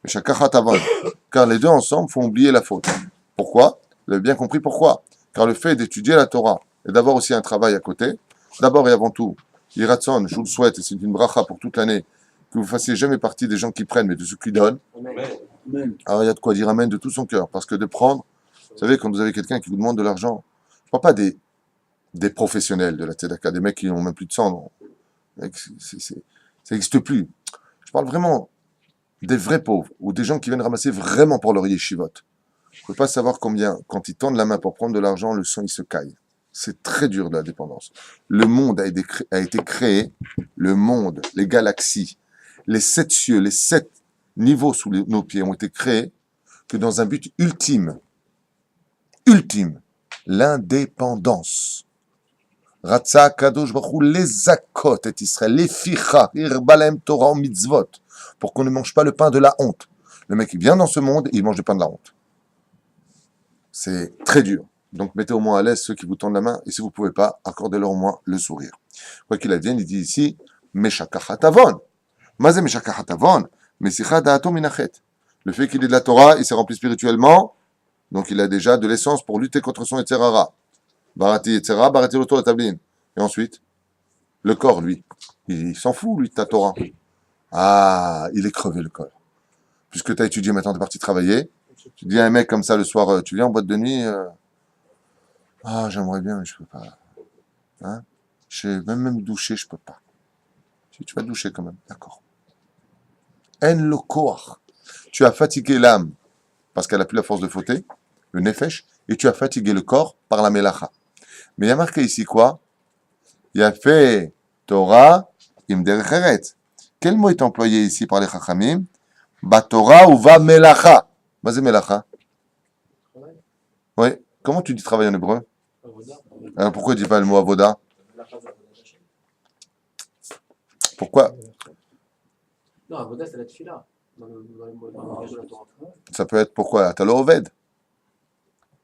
ושכחת עוון. Car les deux ensemble font oublier la faute. Pourquoi? Vous avez bien compris pourquoi. Car le fait d'étudier la Torah et d'avoir aussi un travail à côté, d'abord et avant tout, Yiratson, je vous le souhaite, et c'est une bracha pour toute l'année, que vous fassiez jamais partie des gens qui prennent, mais de ceux qui donnent. Amen. Alors il y a de quoi dire amen de tout son cœur, parce que de prendre, vous savez, quand vous avez quelqu'un qui vous demande de l'argent, je ne parle pas des professionnels de la tzedaka, des mecs qui n'ont même plus de sang, non. Ça n'existe plus. Je parle vraiment des vrais pauvres, ou des gens qui viennent ramasser vraiment pour leur yeshivot. Je ne peux pas savoir combien, quand ils tendent la main pour prendre de l'argent, le sang il se caille. C'est très dur de la dépendance. Le monde a été créé, le monde, les galaxies, les 7 cieux, les 7 niveaux sous nos pieds ont été créés que dans un but ultime, l'indépendance. Ratsa Kadosh Baruch Hu lezakot et Israël, leficha, irbalem Torah mitzvot, pour qu'on ne mange pas le pain de la honte. Le mec, il vient dans ce monde et il mange le pain de la honte. C'est très dur. Donc, mettez au moins à l'aise ceux qui vous tendent la main, et si vous ne pouvez pas, accordez-leur au moins le sourire. Quoi qu'il advienne, il dit ici, Meshakachatavon. Mazé Meshakachatavon, Mesicha Da'ato Minachet. Le fait qu'il ait de la Torah, il s'est rempli spirituellement, donc il a déjà de l'essence pour lutter contre son Etzerara. Barati Etzera, Barati Loto la Tablin. Et ensuite, le corps, lui, il s'en fout, lui, de ta Torah. Ah, il est crevé, le corps. Puisque tu as étudié, maintenant tu es parti travailler, tu dis à un mec comme ça le soir, tu viens en boîte de nuit, ah, j'aimerais bien, mais je peux pas. Hein? Même doucher, je peux pas. Tu vas te doucher quand même, d'accord. En le corps. Tu as fatigué l'âme parce qu'elle a plus la force de fauter, le nefesh, et tu as fatigué le corps par la melacha. Mais il y a marqué ici quoi? Il y a fait Torah im derech eretz. Quel mot est employé ici par les chachamim? Ba Torah ou va melacha. Vas-y melacha. Oui. Comment tu dis travail en hébreu? Alors pourquoi tu dis pas le mot avoda? Pourquoi? Non, Avoda, c'est la tefila. Dans le langage de la Torah. Ça peut être pourquoi? T'as l'oved?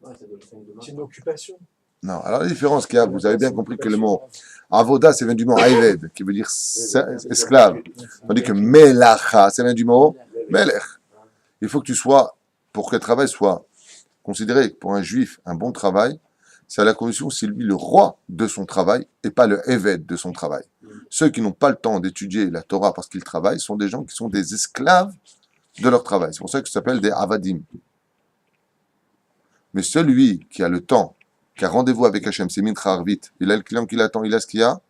Ouais, c'est de C'est une occupation. Non. Alors la différence qu'il y a, vous avez bien compris que le mot avoda, ça vient du mot aived, qui veut dire esclave. Tandis que melacha, ça vient du mot melech. Il faut que tu sois, pour que le travail soit considéré pour un juif un bon travail, c'est à la condition que c'est lui le roi de son travail et pas le évêque de son travail. Ceux qui n'ont pas le temps d'étudier la Torah parce qu'ils travaillent sont des gens qui sont des esclaves de leur travail. C'est pour ça que ça s'appelle des avadim. Mais celui qui a le temps, qui a rendez-vous avec Hachem, c'est Mincha Arvit, il a le client qui l'attend, il a ce qu'il y a,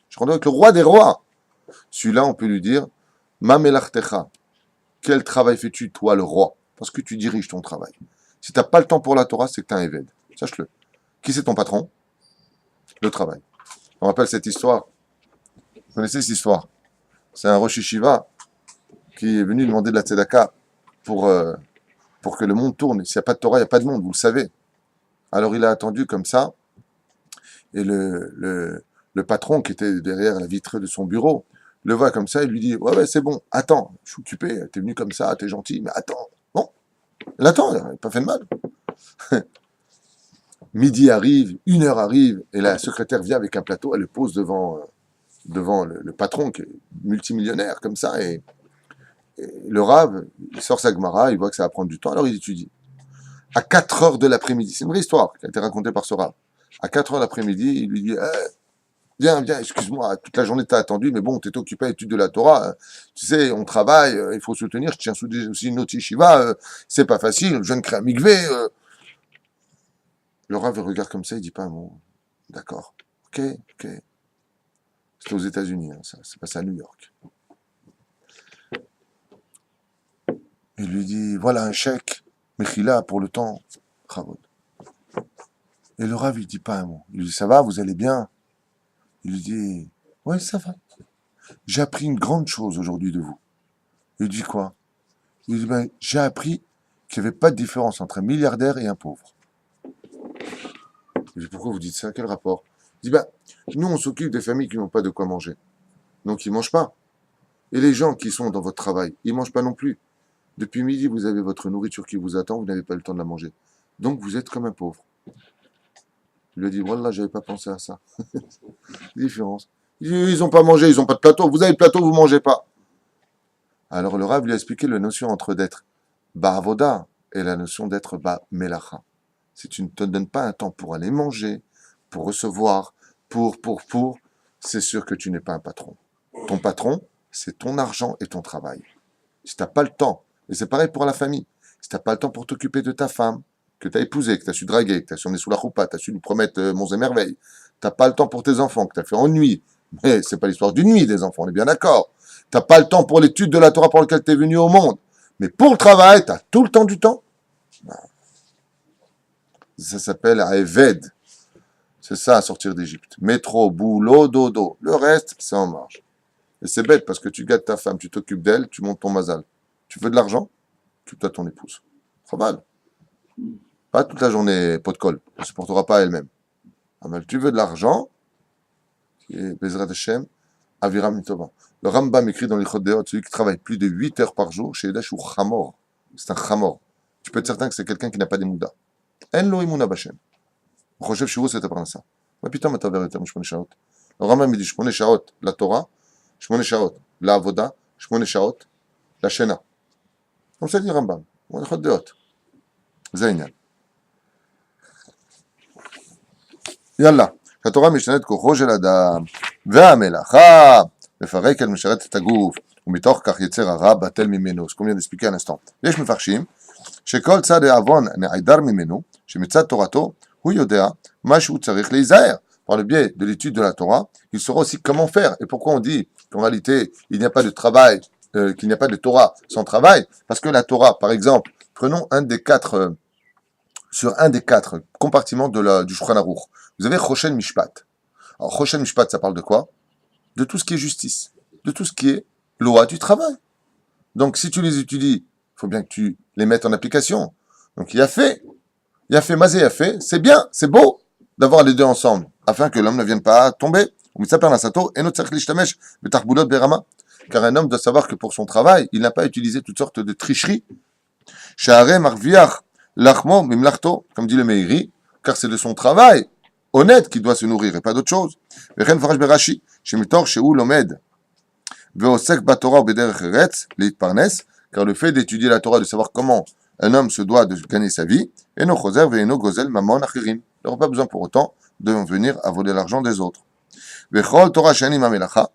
je rendez-vous avec le roi des rois. Celui-là, on peut lui dire, Ma melachtecha, quel travail fais-tu, toi, le roi? Parce que tu diriges ton travail. Si tu n'as pas le temps pour la Torah, c'est que tu es un évêque. Sache-le. Qui c'est ton patron? Le travail. On rappelle cette histoire. Vous connaissez cette histoire? C'est un Rosh Yeshiva qui est venu demander de la tzedaka pour que le monde tourne. S'il n'y a pas de Torah, il n'y a pas de monde, vous le savez. Alors il a attendu comme ça, et le patron qui était derrière la vitre de son bureau le voit comme ça, il lui dit « Ouais, c'est bon, attends, je suis occupé, t'es venu comme ça, t'es gentil, mais attends. » Bon, il attend, il n'a pas fait de mal. Midi arrive, 1 heure arrive, et la secrétaire vient avec un plateau, elle le pose devant le patron qui est multimillionnaire, comme ça, et le Rav, il sort sa Gemara, il voit que ça va prendre du temps, alors il étudie. À 4 heures de l'après-midi, c'est une vraie histoire qui a été racontée par ce Rav. À 4 heures de l'après-midi, il lui dit viens, excuse-moi, toute la journée t'as attendu, mais bon, t'étais occupé à l'étude de la Torah, tu sais, on travaille, il faut soutenir, je tiens aussi une autre yeshiva, c'est pas facile, je viens de créer un mikvé. Le Rav regarde comme ça, il dit pas un mot. D'accord, ok. C'était aux États-Unis, hein, ça, c'est passé à New York. Il lui dit, voilà un chèque, Mechila, pour le temps, Chavod. Et le Rav, il dit pas un mot. Il lui dit, ça va, vous allez bien? Il lui dit, ouais, ça va. J'ai appris une grande chose aujourd'hui de vous. Il lui dit quoi? Il lui dit, j'ai appris qu'il n'y avait pas de différence entre un milliardaire et un pauvre. Il dit, pourquoi vous dites ça? Quel rapport? Il dit, nous, on s'occupe des familles qui n'ont pas de quoi manger. Donc, ils ne mangent pas. Et les gens qui sont dans votre travail, ils ne mangent pas non plus. Depuis midi, vous avez votre nourriture qui vous attend, vous n'avez pas le temps de la manger. Donc, vous êtes comme un pauvre. Il lui a dit, voilà, j'avais pas pensé à ça. Différence. Ils n'ont pas mangé, ils n'ont pas de plateau. Vous avez le plateau, vous ne mangez pas. Alors, le Rav lui a expliqué la notion entre d'être Ba'avoda et la notion d'être Ba'melacha. Si tu ne te donnes pas un temps pour aller manger, pour recevoir, c'est sûr que tu n'es pas un patron. Ton patron, c'est ton argent et ton travail. Si tu n'as pas le temps, et c'est pareil pour la famille, si tu n'as pas le temps pour t'occuper de ta femme, que tu as épousé, que tu as su draguer, que tu as su emmener sous la roupa, tu as su lui promettre monts et merveilles, tu n'as pas le temps pour tes enfants, que tu as fait en nuit, mais c'est pas l'histoire d'une nuit des enfants, on est bien d'accord. Tu n'as pas le temps pour l'étude de la Torah pour laquelle tu es venu au monde, mais pour le travail, tu as tout le temps du temps. Ça s'appelle Eved. C'est ça, à sortir d'Égypte. Métro, boulot, dodo. Le reste, c'est en marge. Et c'est bête parce que tu gâtes ta femme, tu t'occupes d'elle, tu montes ton mazal. Tu veux de l'argent, tu dois ton épouse. Trop mal. Pas toute la journée pot de colle. Elle ne supportera pas elle-même. Ah, mais tu veux de l'argent, et Bezrat Hashem, Aviram Mitova. Le Rambam écrit dans les Chodéot, celui qui travaille plus de 8 heures par jour, chez Edash ou Chamor. C'est un Chamor. Tu peux être certain que c'est quelqu'un qui n'a pas d'Emouda. En lo Imuna Bashem. חושב שהוא עושה את הפרנסה. מה פתאום אתה עובר יותר מ8 שעות? הרמב"ם מדבר 8 שעות לתורה, 8 שעות לעבודה, 8 שעות לשינה. הוא עושה לי רמב"ם, הוא יכול דעות. זה העניין. יאללה, התורה משתנת כוחו של אדם, והמלאכה מפרק על משרת את הגוף, ומתוך כך יצר הרע בטל ממנו. זה קומיה דספיקי הנסתום. ויש מפרשים שכל צד העוון נעדר ממנו, שמצד תורתו הוא יודע מה שהוא צריך להיזהר. Par le biais de l'étude de la Torah, il saura aussi comment faire. Et pourquoi on dit qu'en réalité, il n'y a pas de travail, qu'il n'y a pas de Torah sans travail? Parce que la Torah, par exemple, prenons sur un des quatre compartiments du Shulchan Aruch. Vous avez Choshen Mishpat. Alors, Choshen Mishpat, ça parle de quoi? De tout ce qui est justice, de tout ce qui est loi du travail. Donc, si tu les étudies, il faut bien que tu les mettes en application. Donc, il y a fait, Mazé a fait, c'est bien, c'est beau d'avoir les deux ensemble, afin que l'homme ne vienne pas tomber. Car un homme doit savoir que pour son travail, il n'a pas utilisé toutes sortes de tricheries. Comme dit le Meiri, car c'est de son travail honnête qu'il doit se nourrir et pas d'autre chose. Car le fait d'étudier la Torah, de savoir comment un homme se doit de gagner sa vie, et no choser et no gozel mamon achirim. Il n'aura pas besoin pour autant de venir à voler l'argent des autres. Vechol Torah sheni mamelacha.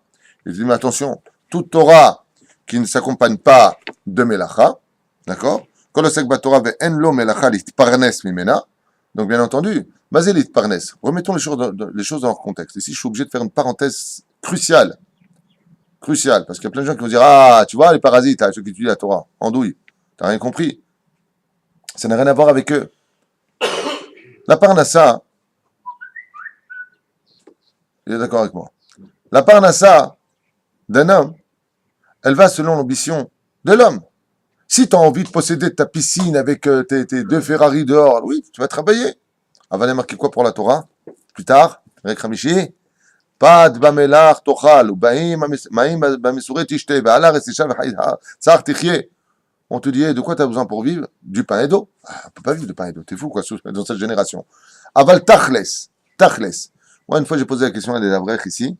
Il dit mais attention, toute Torah qui ne s'accompagne pas de melacha, d'accord? Kol osek batorah ve'en lo melacha litparnes mimena. Donc bien entendu, basé litparnes. Remettons les choses dans leur contexte. Ici, je suis obligé de faire une parenthèse cruciale, parce qu'il y a plein de gens qui vont dire ah, tu vois les parasites, là, ceux qui étudient la Torah, andouille, t'as rien compris. Ça n'a rien à voir avec eux. La parnassa, il est d'accord avec moi. La parnassa d'un homme, elle va selon l'ambition de l'homme. Si tu as envie de posséder ta piscine avec tes 2 Ferrari dehors, oui, tu vas travailler. Avant de marquer quoi pour la Torah? Plus tard, avec Ramichi, Pad bamelach tochal, ou maim bamesouret tishte, ve'ala resisha ve'chaïha, tsar tichye. On te dit, de quoi tu as besoin pour vivre? Du pain et d'eau. Ah, on peut pas vivre de pain et d'eau, t'es fou quoi, dans cette génération. Aval tachles, tachles. Moi, une fois, j'ai posé la question à des Avrech ici.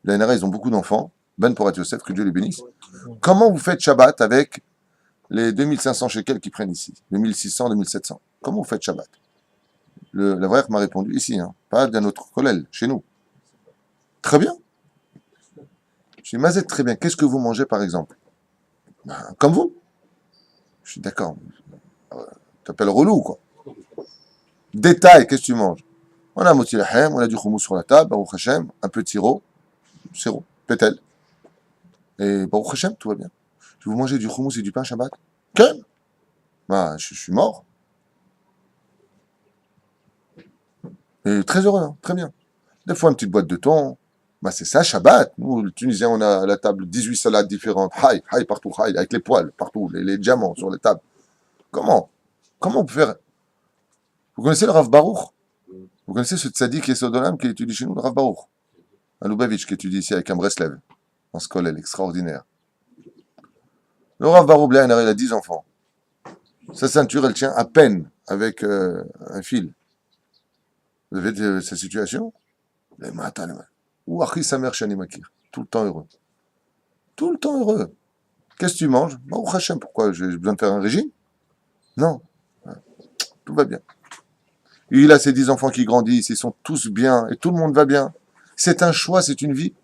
Les NRA, ils ont beaucoup d'enfants. Ben Porat Yosef, que Dieu les bénisse. Comment vous faites Shabbat avec les 2500 shekels qu'ils prennent ici? 2600, 2700. Comment vous faites Shabbat? L'Avrech m'a répondu ici, hein, pas d'un autre collègue, chez nous. Très bien. Je dis, Mazet, très bien. Qu'est-ce que vous mangez, par exemple? Ben, comme vous. Je suis d'accord. Tu t'appelles relou, quoi. Détail, qu'est-ce que tu manges? On a moti lahem, on a du houmous sur la table, Baruch Hashem, un peu de sirop, pétel. Et Baruch Hashem, tout va bien. Je vous mangez du houmous et du pain Shabbat? Quel? Ben, je suis mort. Et très heureux, hein, très bien. Des fois, une petite boîte de thon. Ben, c'est ça, Shabbat. Nous, les Tunisiens, on a à la table 18 salades différentes. Haï, partout, haï, avec les poils, partout, les diamants sur les tables. Comment on peut faire? Vous connaissez le Rav Baruch? Vous connaissez ce tzaddik Yesodolam qui étudie chez nous, le Rav Baruch? Un Lubavitch qui étudie ici avec un Breslev, en skolel, extraordinaire. Le Rav Baruch, il a 10 enfants. Sa ceinture, elle tient à peine avec un fil. Vous avez sa situation? Les matins, ou Achi Samer Shani Makir. Tout le temps heureux. Tout le temps heureux. Qu'est-ce que tu manges? Baruch Hashem, pourquoi? J'ai besoin de faire un régime? Non. Tout va bien. Il a ses 10 enfants qui grandissent, ils sont tous bien, et tout le monde va bien. C'est un choix, c'est une vie.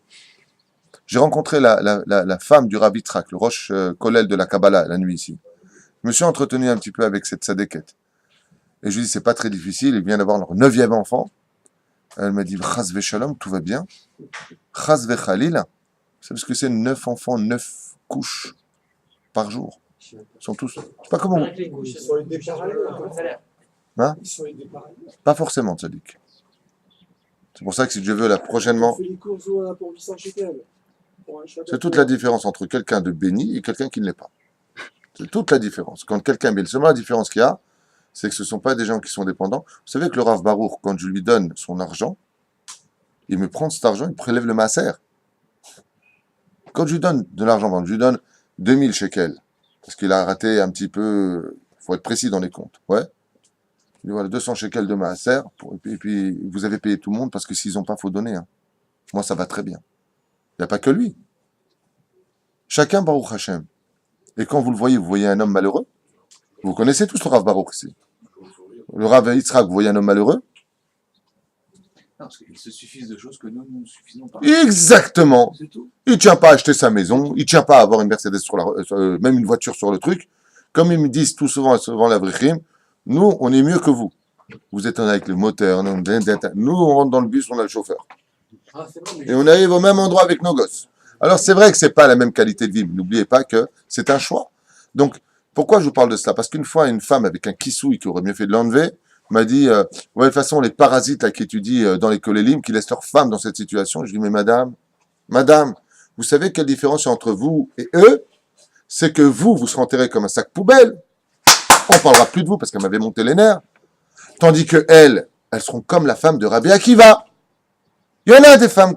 J'ai rencontré la femme du Rav Yitzhak, le Rosh Kollel de la Kabbalah, la nuit ici. Je me suis entretenu un petit peu avec cette sadéquette. Et je lui ai dit, c'est pas très difficile, ils viennent d'avoir leur 9e enfant. Elle m'a dit, Chaz Veshalom, tout va bien. Chaz Vechalil, c'est parce que c'est 9 enfants, 9 couches par jour. Ils sont tous. Je sais pas comment. Ils sont aidés par ailleurs. Hein? Ils sont aidés par ailleurs. Pas forcément, Tzadik. C'est pour ça que si Dieu veut, là, prochainement. On fait les courses pour 800 shekels. C'est toute la différence entre quelqu'un de béni et quelqu'un qui ne l'est pas. C'est toute la différence. Quand quelqu'un est béni, seulement la différence qu'il y a, c'est que ce ne sont pas des gens qui sont dépendants. Vous savez que le Rav Baruch, quand je lui donne son argent, il me prend cet argent, il prélève le maaser. Quand je lui donne de l'argent, quand je lui donne 2000 shekels, parce qu'il a raté un petit peu, il faut être précis dans les comptes, ouais. Il dit, voilà, 200 shekels de maaser, et puis vous avez payé tout le monde, parce que s'ils n'ont pas, il faut donner. Hein. Moi, ça va très bien. Il n'y a pas que lui. Chacun Baruch Hashem. Et quand vous le voyez, vous voyez un homme malheureux. Vous connaissez tous le Rav Baruch ici. Le Rav Yitzhak, vous voyez un homme malheureux? Non, parce qu'il se suffise de choses que nous ne nous suffisons pas. Exactement. C'est tout. Il ne tient pas à acheter sa maison, il ne tient pas à avoir une Mercedes même une voiture sur le truc. Comme ils me disent tout souvent la Vrichim, nous, on est mieux que vous. Vous êtes avec le moteur, nous, on rentre dans le bus, on a le chauffeur. Ah, c'est vrai, mais Et on arrive au même endroit avec nos gosses. Alors c'est vrai que c'est pas la même qualité de vie, mais n'oubliez pas que c'est un choix. Donc, pourquoi je vous parle de cela? Parce qu'une fois, une femme avec un kissouille qui aurait mieux fait de l'enlever, m'a dit, ouais, de toute façon, les parasites là, qui étudient dans les kolélim, qui laissent leurs femmes dans cette situation, je dis, mais madame, vous savez quelle différence il y a entre vous et eux? C'est que vous serez enterré comme un sac poubelle. On parlera plus de vous parce qu'elle m'avait monté les nerfs. Tandis que elles seront comme la femme de Rabbi Akiva. Il y en a des femmes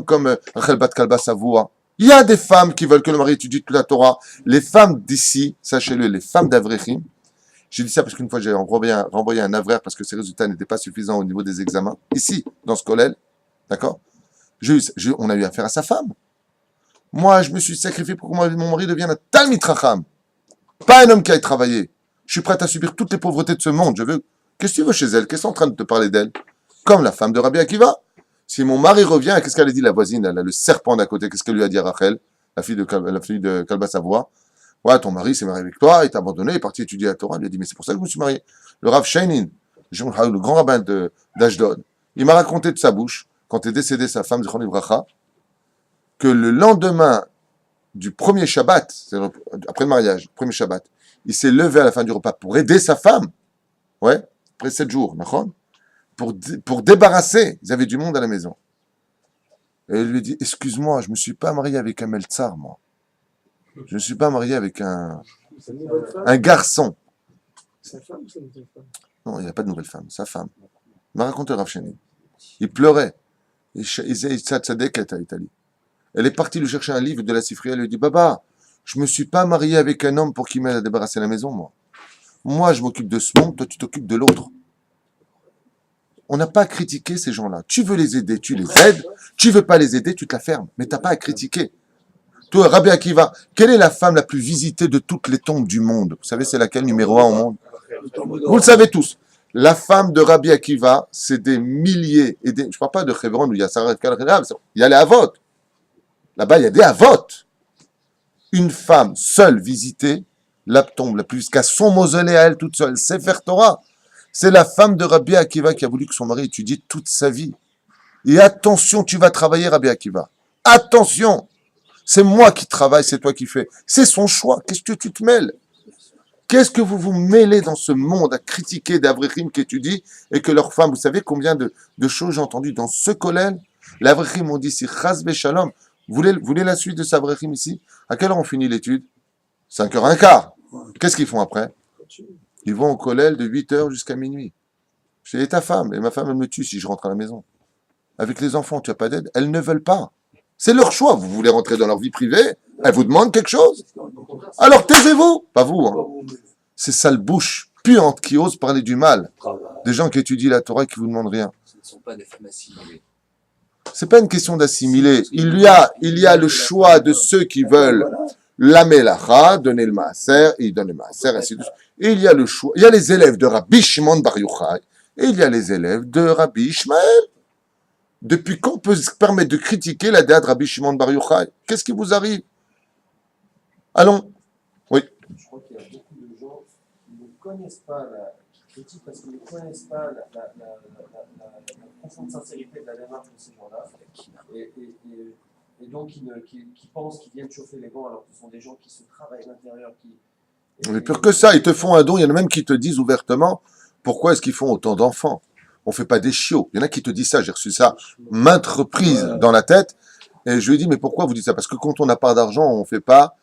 comme Rachel Bat Kalba Savoua. Il y a des femmes qui veulent que le mari étudie toute la Torah. Les femmes d'ici, sachez-le, les femmes d'Avrechim, j'ai dit ça parce qu'une fois j'ai renvoyé un avraire parce que ses résultats n'étaient pas suffisants au niveau des examens. Ici, dans ce collège, d'accord? On a eu affaire à sa femme. Moi, je me suis sacrifié pour que mon mari devienne un Talmid Chacham. Pas un homme qui aille travailler. Je suis prêt à subir toutes les pauvretés de ce monde. Qu'est-ce que tu veux chez elle? Qu'est-ce qu'on est en train de te parler d'elle? Comme la femme de Rabbi Akiva. Si mon mari revient, qu'est-ce qu'elle a dit, la voisine? Elle a le serpent d'à côté. Qu'est-ce qu'elle lui a dit à Rachel, la fille de Kalba Savoie? Ouais, ton mari s'est marié avec toi, il t'a abandonné, il est parti étudier la Torah. Il lui a dit, mais c'est pour ça que je me suis marié. Le Rav Sheinin, le grand rabbin d'Ashdod, il m'a raconté de sa bouche, quand est décédée sa femme, Zichron Livracha, que le lendemain du premier Shabbat, après le mariage, premier Shabbat, il s'est levé à la fin du repas pour aider sa femme. Ouais, après 7 jours, d'accord? Pour débarrasser, ils avaient du monde à la maison. Et il lui dit, excuse-moi, je ne me suis pas marié avec un Meltsar, moi. Je ne suis pas marié avec un C'est une nouvelle femme. Un garçon. Sa femme ou sa nouvelle femme? Non, il n'y a pas de nouvelle femme, sa femme. Il m'a raconté Rav Shani. Il pleurait. Il tzadek à Italie. Elle est partie lui chercher un livre de la Sifria. Elle lui dit, Baba, je me suis pas marié avec un homme pour qu'il m'aide à débarrasser la maison, moi. Moi, je m'occupe de ce monde, toi, tu t'occupes de l'autre. On n'a pas à critiquer ces gens-là. Tu veux les aider, tu les aides. Tu veux pas les aider, tu te la fermes. Mais t'as pas à critiquer. Toi, Rabbi Akiva, quelle est la femme la plus visitée de toutes les tombes du monde? Vous savez, c'est laquelle numéro 1 au monde? Vous le savez tous. La femme de Rabbi Akiva, c'est des milliers, et des, je ne parle pas de Hebron où il y a Sarah, il y a les Avot. Là-bas, il y a des Avot. Une femme seule visitée, la tombe la plus, jusqu'à son mausolée à elle toute seule, Sefer Torah. C'est la femme de Rabbi Akiva qui a voulu que son mari étudie toute sa vie. Et attention, tu vas travailler, Rabbi Akiva. Attention, c'est moi qui travaille, c'est toi qui fais. C'est son choix. Qu'est-ce que tu te mêles? Qu'est-ce que vous vous mêlez dans ce monde à critiquer des Avrechim qui étudient et que leurs femmes, vous savez combien de choses j'ai entendu dans ce collège? Les Avrechim ont dit, si Chas Shalom, vous voulez la suite de ces Avrechim ici? À quelle heure on finit l'étude? 5h15. Qu'est-ce qu'ils font après? Ils vont au collège de 8h jusqu'à minuit. J'ai ta femme, et ma femme, elle me tue si je rentre à la maison. Avec les enfants, tu n'as pas d'aide? Elles ne veulent pas. C'est leur choix. Vous voulez rentrer dans leur vie privée? Elles vous demandent quelque chose? Alors taisez-vous. Pas vous. Hein. C'est sale bouche puante qui ose parler du mal. Des gens qui étudient la Torah et qui vous demandent rien. Ce ne sont pas des femmes assimilées. C'est pas une question d'assimiler. Il y a le choix de ceux qui veulent la melacha, donner le maaser, ils donnent le maaser, ainsi de suite. Et il y a le choix. Il y a les élèves de Rabbi Shimon Bar Yochai et il y a les élèves de Rabbi Ishmael. Depuis quand on peut se permettre de critiquer la déa de Rabbi Shimon Bar Yochai? Qu'est-ce qui vous arrive? Allons. Oui. Je crois qu'il y a beaucoup de gens qui ne connaissent pas qui critiquent parce qu'ils ne connaissent pas la profonde sincérité de la démarche de ces gens-là. Et donc qui pensent qu'ils viennent chauffer les bancs alors que ce sont des gens qui se travaillent à l'intérieur. Mais pire que ça, ils te font un don. Il y en a même qui te disent ouvertement pourquoi est-ce qu'ils font autant d'enfants. On ne fait pas des chiots. Il y en a qui te disent ça. J'ai reçu ça maintes reprises dans la tête. Et je lui ai dit, mais pourquoi vous dites ça? Parce que quand on n'a pas d'argent, on ne fait pas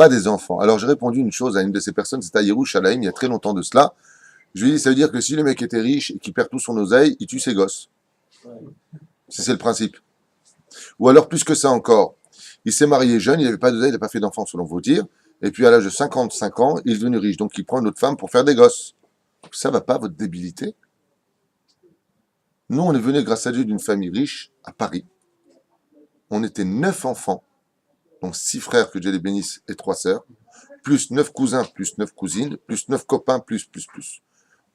des enfants. Alors j'ai répondu une chose à une de ces personnes, c'était à Yerushalayim, il y a très longtemps de cela. Je lui ai dit, ça veut dire que si le mec était riche et qu'il perd tout son oseille, il tue ses gosses. C'est le principe. Ou alors plus que ça encore. Il s'est marié jeune, il n'avait pas d'oseille, il n'a pas fait d'enfant selon vos dires. Et puis à l'âge de 55 ans, il est devenu riche. Donc il prend une autre femme pour faire des gosses. Ça va pas, votre débilité? Nous, on est venu, grâce à Dieu, d'une famille riche à Paris. On était 9 enfants, donc 6 frères que Dieu les bénisse et 3 sœurs, plus 9 cousins, plus 9 cousines, plus 9 copains, plus.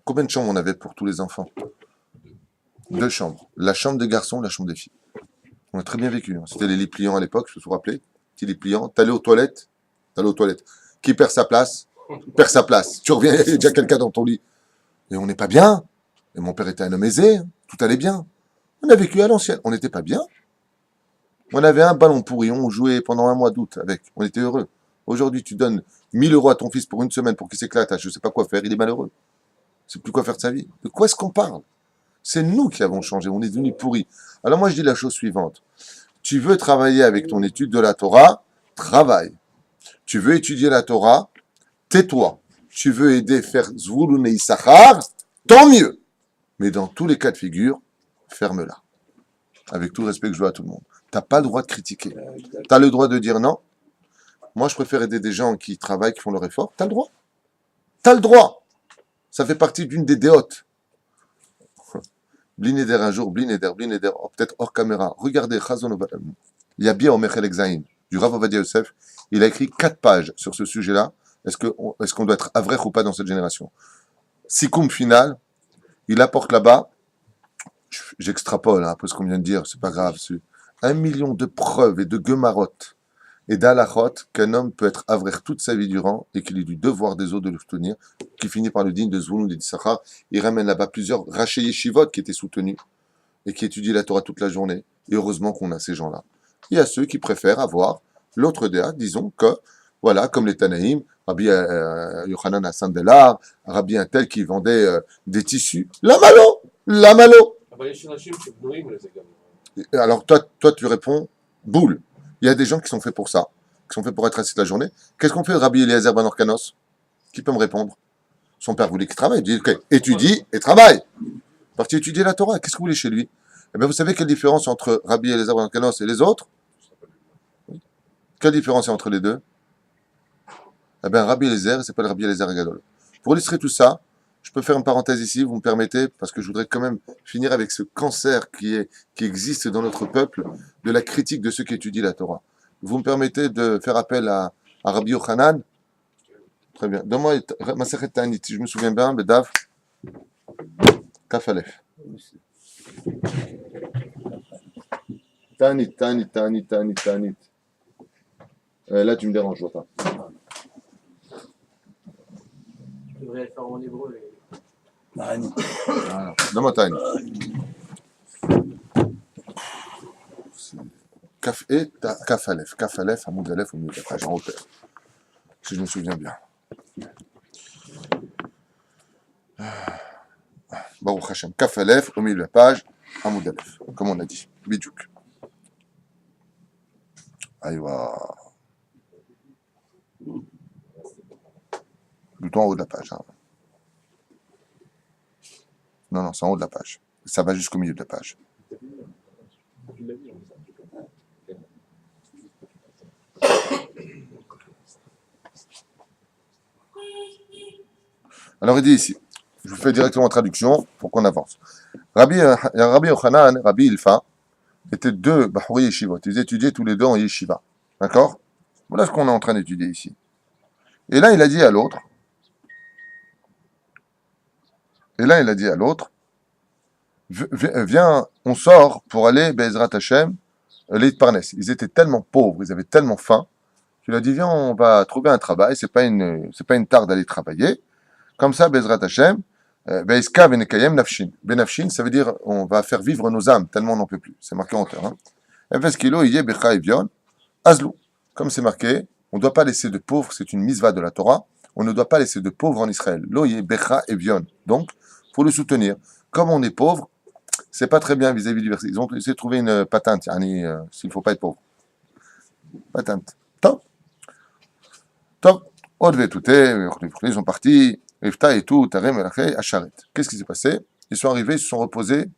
Combien de chambres on avait pour tous les enfants? 2 chambres. La chambre des garçons, la chambre des filles. On a très bien vécu. Hein. C'était les lits pliants à l'époque, je peux vous rappeler. Petit lit pliant. T'allais aux toilettes. Qui perd sa place? Perd sa place. Tu reviens, il y a déjà quelqu'un dans ton lit. Et on n'est pas bien. Et mon père était un homme aisé. Tout allait bien. On a vécu à l'ancienne. On n'était pas bien. On avait un ballon pourri. On jouait pendant un mois d'août avec. On était heureux. Aujourd'hui, tu donnes 1000 € à ton fils pour une semaine pour qu'il s'éclate. Je ne sais pas quoi faire. Il est malheureux. C'est plus quoi faire de sa vie. De quoi est-ce qu'on parle? C'est nous qui avons changé. On est devenus pourris. Alors moi, je dis la chose suivante. Tu veux travailler avec ton étude de la Torah? Travaille. Tu veux étudier la Torah? Tais-toi. Tu veux aider faire Zvouloun et Issachar? Tant mieux. Mais dans tous les cas de figure, ferme-la. Avec tout le respect que je dois à tout le monde. Tu n'as pas le droit de critiquer. Tu as le droit de dire non. Moi, je préfère aider des gens qui travaillent, qui font leur effort. Tu as le droit. Tu as le droit. Ça fait partie d'une des déotes. Blinéder un jour, Blinéder, peut-être hors caméra. Regardez, il y a bien au Mechel Exaïn, du Rav Ovadia Yosef. Il a écrit 4 pages sur ce sujet-là. Est-ce qu'on doit être avrech ou pas dans cette génération? Sikoum final, il apporte là-bas, j'extrapole un peu ce qu'on vient de dire, c'est pas grave, 1 million de preuves et de gemarotes et d'alachot qu'un homme peut être avrech toute sa vie durant et qu'il est du devoir des autres de le soutenir, qui finit par le digne de Zvouloun et d'Issachar. Il ramène là-bas plusieurs rachés yeshivot qui étaient soutenus et qui étudient la Torah toute la journée. Et heureusement qu'on a ces gens-là. Il y a ceux qui préfèrent avoir l'autre déa, disons que, voilà, comme les Tanaïm, Rabbi Yochanan Hassan Delar, Rabbi un tel qui vendait des tissus. La malo. Alors toi tu réponds, boule. Il y a des gens qui sont faits pour ça. qui sont faits pour être assis toute la journée. Qu'est-ce qu'on fait de Rabbi Eliezer Ben Orkanos? Qui peut me répondre? Son père voulait qu'il travaille. Il dit, ok, étudie et travaille. Parti étudier la Torah. Qu'est-ce que vous voulez chez lui? Eh bien, vous savez quelle différence entre Rabbi Eliezer Ben Orkanos et les autres? Quelle différence est entre les deux? Eh bien, Rabbi Eliezer, il s'appelle Rabbi Eliezer Gadol. Pour illustrer tout ça, je peux faire une parenthèse ici, vous me permettez, parce que je voudrais quand même finir avec ce cancer qui existe dans notre peuple, de la critique de ceux qui étudient la Torah. Vous me permettez de faire appel à Rabbi Yochanan? Très bien. Donne-moi Masechet Ta'anit, si je me souviens bien, Bedav, Kaf Aleph. Ta'anit. Là, tu me déranges, je vois pas. Je devrais le faire en hébreu. Voilà. Donne-moi Ta'anit. Kaf Aleph, Hamoud Aleph, au milieu de la page, en hauteur. Si je me souviens bien. Baruch Hashem, Kaf Aleph, au milieu de la page, Hamoud Aleph, comme on a dit. Bidjouk. Aïwa. Plutôt en haut de la page. Hein. Non, c'est en haut de la page. Ça va jusqu'au milieu de la page. Alors il dit ici, je vous fais directement la traduction pour qu'on avance. Rabbi Yochanan, Rabbi Ilfa, étaient deux Bahouri Yeshivot. Ils étudiaient tous les deux en Yeshiva. D'accord? Voilà ce qu'on est en train d'étudier ici. Et là, il a dit à l'autre, viens, on sort pour aller, Be'ezrat Hashem, l'Eid Parnes. Ils étaient tellement pauvres, ils avaient tellement faim, qu'il a dit, viens, on va trouver un travail, c'est pas une tare d'aller travailler. Comme ça, Be'ezrat Hashem, Be'ezka Venekayem Nafshin. Benafshin, ça veut dire, on va faire vivre nos âmes, tellement on n'en peut plus. C'est marqué en hauteur. Efes Kilo, Iye, Becha Evion, Azlou. Comme c'est marqué, on ne doit pas laisser de pauvres, c'est une misva de la Torah, on ne doit pas laisser de pauvres en Israël. Loye, Becha Evion. Donc, il faut le soutenir. Comme on est pauvre, c'est pas très bien vis-à-vis du verset. Ils ont essayé de trouver une patente, s'il ne faut pas être pauvre. Patente. Top. Ils sont partis. Efta et tout, Tarem et Lachei, Acharet. Qu'est-ce qui s'est passé? Ils sont arrivés, ils se sont reposés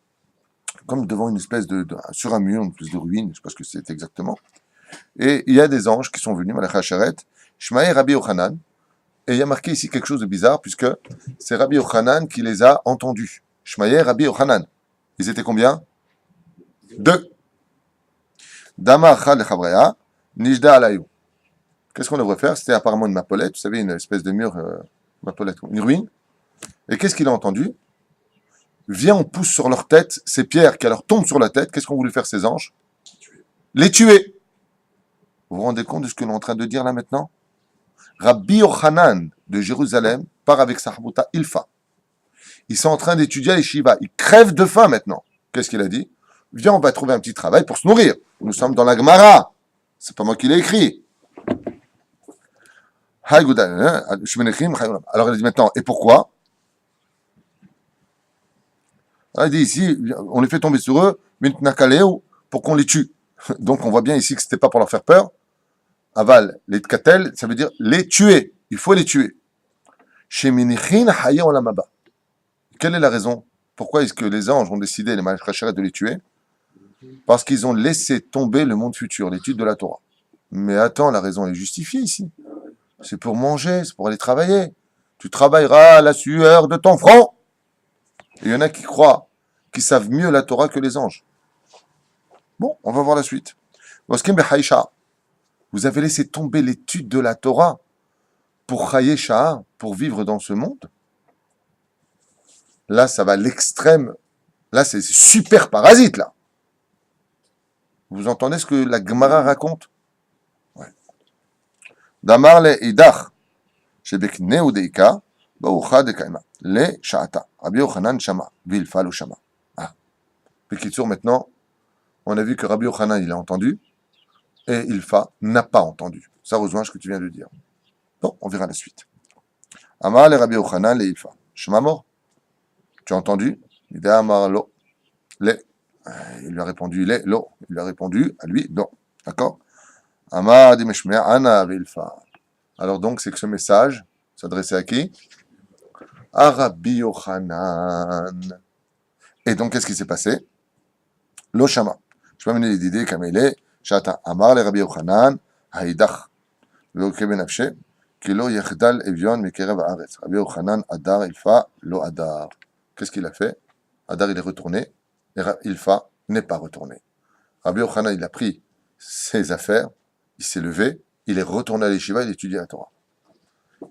comme devant une espèce sur un mur, une espèce de ruine, je ne sais pas ce que c'est exactement. Et il y a des anges qui sont venus, Malach Acharet, Shmaï Rabbi Yochanan, et il y a marqué ici quelque chose de bizarre, puisque c'est Rabbi Yochanan qui les a entendus. Shmaï Rabbi Yochanan. Ils étaient combien? 2. Dama Achad Lechavreya, Nijda Alayou. Qu'est-ce qu'on devrait faire? C'était apparemment une mapolette, vous savez, une espèce de mur, mapolette, une ruine. Et qu'est-ce qu'il a entendu? Viens, on pousse sur leur tête ces pierres qui alors tombent sur la tête. Qu'est-ce qu'ont voulu faire ces anges? Les tuer. Vous vous rendez compte de ce que l'on est en train de dire là maintenant? Rabbi Yochanan de Jérusalem part avec Sahbouta Ilfa. Ils sont en train d'étudier à l'Yeshiva. Ils crèvent de faim maintenant. Qu'est-ce qu'il a dit? Viens, on va trouver un petit travail pour se nourrir. Nous sommes dans la Gemara. C'est pas moi qui l'ai écrit. Alors il a dit maintenant, et pourquoi? Alors, il dit ici, on les fait tomber sur eux, pour qu'on les tue. Donc on voit bien ici que c'était pas pour leur faire peur. Aval, les tkatel, ça veut dire les tuer. Il faut les tuer. Quelle est la raison? Pourquoi est-ce que les anges ont décidé, les Malachacheret, de les tuer? Parce qu'ils ont laissé tomber le monde futur, l'étude de la Torah. Mais attends, la raison est justifiée ici. C'est pour manger, c'est pour aller travailler. Tu travailleras à la sueur de ton front. Et il y en a qui croient, qui savent mieux la Torah que les anges. Bon, on va voir la suite. Vous avez laissé tomber l'étude de la Torah pour Chaye Shah, pour vivre dans ce monde. Là, ça va à l'extrême. Là, c'est super parasite, là. Vous entendez ce que la Gemara raconte? Ouais. Damar le idach, shebek neudeika, ba'ucha de kaima, le sha'ata. Rabbi Yochanan shama, vilfa lo shama. Ah. Bekitsur, maintenant, on a vu que Rabbi Yochanan, il a entendu, et Ilfa n'a pas entendu. Ça rejoint ce que tu viens de dire. Bon, on verra la suite. Amar le Rabbi Yochanan le Ilfa. Shema mort. Tu as entendu? Il dit Amar lo. Le. Il lui a répondu le, lo. Il lui a répondu à lui, non. D'accord? Amar dimeshmea ana vilfa. Alors donc, c'est que ce message s'adressait à qui? À Rabbi Yochanan. Et donc, qu'est-ce qui s'est passé? Lo shama. Je peux amener l'idée comme il est. Shata Amar le Rabbi Yochanan, Haïdach. Veoke benafshe. Kilo yechdal evion mekerev haaretz. Rabbi Yochanan, Adar, Ilfa, lo Adar. Qu'est-ce qu'il a fait? Adar, il est retourné. Et Ilfa n'est pas retourné. Rabbi Yochanan, il a pris ses affaires. Il s'est levé. Il est retourné à l'Yeshiva. Il étudiait la Torah.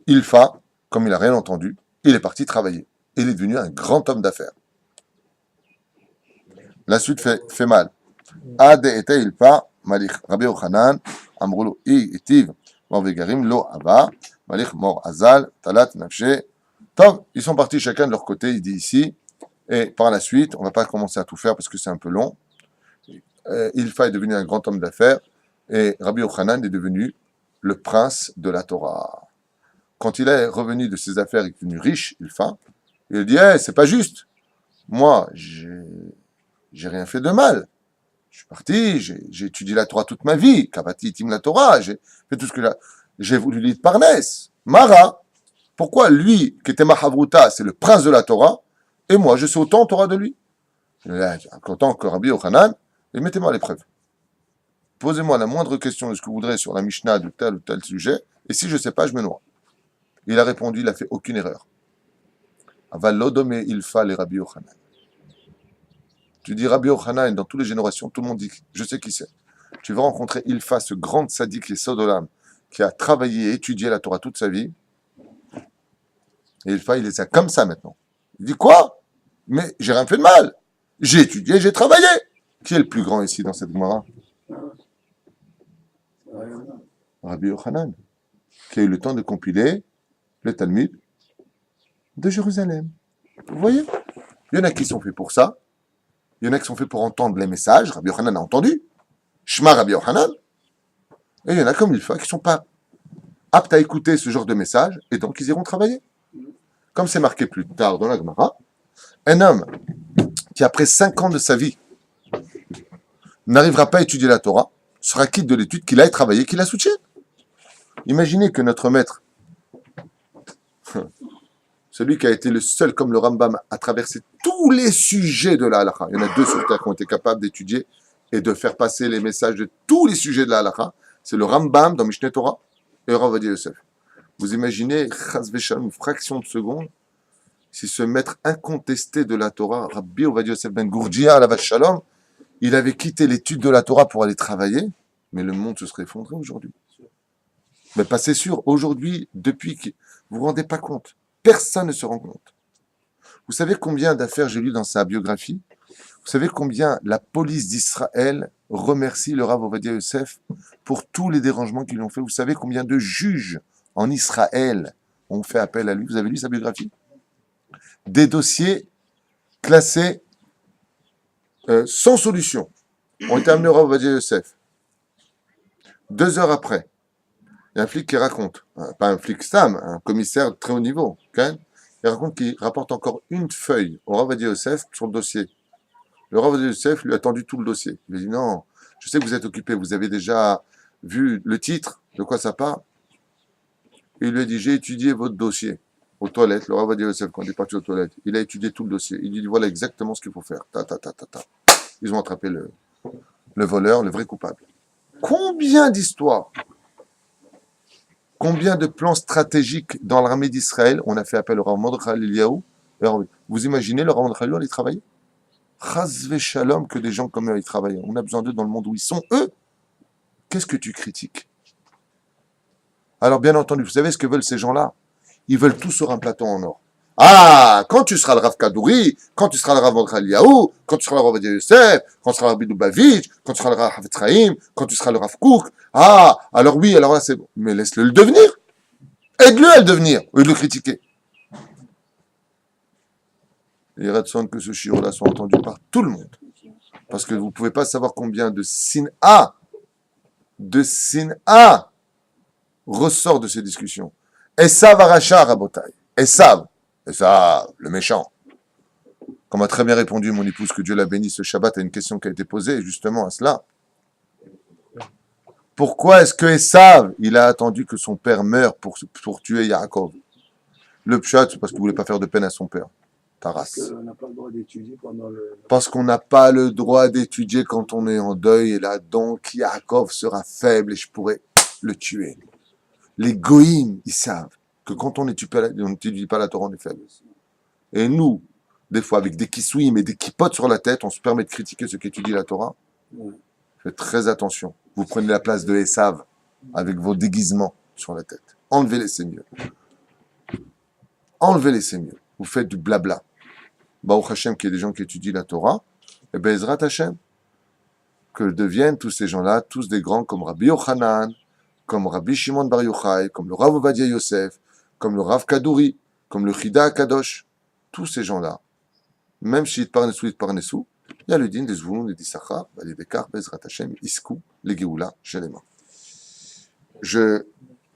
Ilfa, comme il n'a rien entendu, il est parti travailler. Il est devenu un grand homme d'affaires. La suite fait mal. Ad ete Ilfa, Malich Rabbi Yochanan, Amrulu I etiv, Mor vegarim lo ava, Malich Mor azal, Talat nafshe. Tom, ils sont partis chacun de leur côté, il dit ici, et par la suite, on ne va pas commencer à tout faire parce que c'est un peu long. Ilfa est devenu un grand homme d'affaires, et Rabbi Yochanan est devenu le prince de la Torah. Quand il est revenu de ses affaires et est devenu riche, Ilfa, il a dit hey, c'est pas juste. Moi, j'ai rien fait de mal. Je suis parti, j'ai étudié la Torah toute ma vie. Kabati Tim la Torah, j'ai fait tout ce que j'ai voulu lire de Parnès. Mara, pourquoi lui, qui était Mahavruta, c'est le prince de la Torah, et moi, je sais autant Torah de lui? En tant que Rabbi Yochanan, et mettez-moi à l'épreuve. Posez-moi la moindre question de ce que vous voudrez sur la Mishnah de tel ou tel sujet, et si je ne sais pas, je me noie. Il a répondu, il n'a fait aucune erreur. Avalodome ilfa les Rabbi Yochanan. Tu dis Rabbi Yochanan, dans toutes les générations, tout le monde dit, je sais qui c'est. Tu vas rencontrer Ilfa, ce grand sadique et sodolam, qui a travaillé et étudié la Torah toute sa vie. Et Ilfa, il est ça comme ça maintenant. Il dit quoi? Mais j'ai rien fait de mal. J'ai étudié, j'ai travaillé. Qui est le plus grand ici dans cette Gemara? Rabbi Yochanan, qui a eu le temps de compiler le Talmud de Jérusalem. Vous voyez? Il y en a qui sont faits pour ça. Il y en a qui sont faits pour entendre les messages. Rabbi Yochanan a entendu. Shema Rabbi Yochanan. Et il y en a comme Ilfa qui ne sont pas aptes à écouter ce genre de message. Et donc, ils iront travailler. Comme c'est marqué plus tard dans la Gemara, un homme qui, après 5 ans de sa vie, n'arrivera pas à étudier la Torah, sera quitte de l'étude qu'il a travaillé, qu'il a soutenu. Imaginez que notre maître, celui qui a été le seul, comme le Rambam, à traverser tous les sujets de la halakha. Il y en a 2 sur terre qui ont été capables d'étudier et de faire passer les messages de tous les sujets de la halakha. C'est le Rambam dans Mishneh Torah et Rav Ovadia Yosef. Vous imaginez, chas v'shalom, une fraction de seconde, si ce maître incontesté de la Torah, Rabbi Ovadia Yosef ben Gourdia, alav shalom, il avait quitté l'étude de la Torah pour aller travailler, mais le monde se serait effondré aujourd'hui. Mais pas c'est sûr, aujourd'hui, depuis que vous vous rendez pas compte, personne ne se rend compte. Vous savez combien d'affaires j'ai lu dans sa biographie? Vous savez combien la police d'Israël remercie le Rav Ovadia Yosef pour tous les dérangements qu'ils lui ont fait? Vous savez combien de juges en Israël ont fait appel à lui? Vous avez lu sa biographie? Des dossiers classés sans solution ont été amenés au Rav Ovadia Yosef. 2 heures après, il y a un flic qui raconte, pas un flic Stam, un commissaire de très haut niveau, okay? Il raconte qu'il rapporte encore une feuille au Rav Ovadia Yosef sur le dossier. Le Rav Ovadia Yosef lui a tendu tout le dossier. Il lui a dit non, je sais que vous êtes occupé, vous avez déjà vu le titre, de quoi ça parle. Et il lui a dit j'ai étudié votre dossier aux toilettes. Le Rav Ovadia Yosef, quand il est parti aux toilettes, il a étudié tout le dossier. Il lui dit voilà exactement ce qu'il faut faire. Ta. Ils ont attrapé le voleur, le vrai coupable. Combien d'histoires, combien de plans stratégiques dans l'armée d'Israël on a fait appel au Rav Mordechai Eliyahu. Vous imaginez le Rav Mordechai Eliyahu, il travaillait? Chas v'shalom que des gens comme eux, ils travaillent. On a besoin d'eux dans le monde où ils sont, eux. Qu'est-ce que tu critiques? Alors, bien entendu, vous savez ce que veulent ces gens-là? Ils veulent tout sur un plateau en or. Ah, quand tu seras le Rav Kadouri, quand tu seras le Rav Mordechai Eliyahu, quand tu seras le Rav Ovadia Yosef, quand tu seras le Rabbi Lubavitch, quand tu seras le Rav Havetz Chaim, quand tu seras le Rav Kook, ah, alors oui, alors là c'est bon. Mais laisse-le le devenir. Aide-le à le devenir, au lieu de le critiquer. Il y a de sonde que ce chiro-là soit entendu par tout le monde. Parce que vous ne pouvez pas savoir combien de sin'a ressort de ces discussions. Esav Aracha Rabotai. Esav, le méchant. Comme a très bien répondu mon épouse, que Dieu la bénisse ce Shabbat, à une question qui a été posée justement à cela. Pourquoi est-ce que Esav, il a attendu que son père meure pour tuer Yaakov? Le pshat, c'est parce qu'il voulait pas faire de peine à son père. Parce Taras. qu'on n'a pas le droit d'étudier pendant le. Parce qu'on n'a pas le droit d'étudier quand on est en deuil, et là, donc, Yaakov sera faible et je pourrais le tuer. Les goïms, ils savent que quand on n'étudie pas la Torah, on est faible. Et nous, des fois, avec des kissouim et des kippotes sur la tête, on se permet de critiquer ceux qui étudient la Torah. Faites très attention. Vous prenez la place de Esav avec vos déguisements sur la tête. Enlevez-les, c'est mieux. Enlevez-les, c'est mieux. Vous faites du blabla. Baruch Hashem, qu'il y ait des gens qui étudient la Torah, et Bezrat Hashem, que deviennent tous ces gens-là, tous des grands comme Rabbi Yochanan, comme Rabbi Shimon Bar Yochai, comme le Rav Ovadia Yosef, comme le Rav Kadouri, comme le Chida Kadosh. Tous ces gens-là, même si Parnessou, il y a le din des Zvouloun et des Issachar, les Bekar, Bezrat Hashem, Iskou, les Géoula, Shelema. Je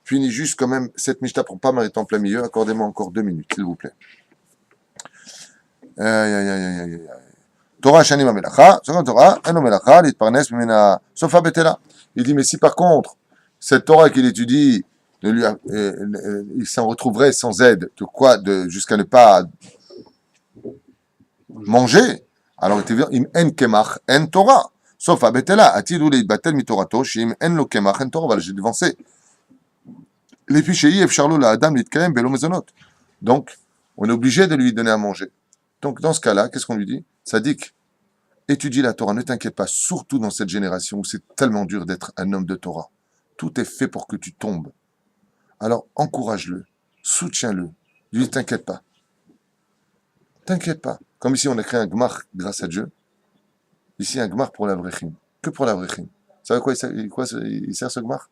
finis juste quand même cette Mishnah pour ne pas m'arrêter en plein milieu. Accordez-moi encore 2 minutes, s'il vous plaît. Torah Shanim Amelacha, seconde Torah, Eno Melacha, Litparnes Mimena, Sofa Betela. Il dit, mais si par contre, cette Torah qu'il étudie, il s'en retrouverait sans aide, jusqu'à ne pas manger, alors il te dit, im en kemach, en Torah. Sofa Betela, atilu leitbatel mitorato, shim en lo kemach, en Torah. Voilà, j'ai devancé. Les fichiers, Efsharlo la Adam, Litkaem, Belo Mezonot. Donc, on est obligé de lui donner à manger. Donc, dans ce cas-là, qu'est-ce qu'on lui dit? Sadik, étudie la Torah, ne t'inquiète pas, surtout dans cette génération où c'est tellement dur d'être un homme de Torah. Tout est fait pour que tu tombes. Alors, encourage-le, soutiens-le, lui dis, t'inquiète pas. T'inquiète pas. Comme ici, on a créé un gmar grâce à Dieu. Ici, un gmar pour l'Avrechim. Que pour l'Avrechim. Vous savez quoi il sert ce gmar?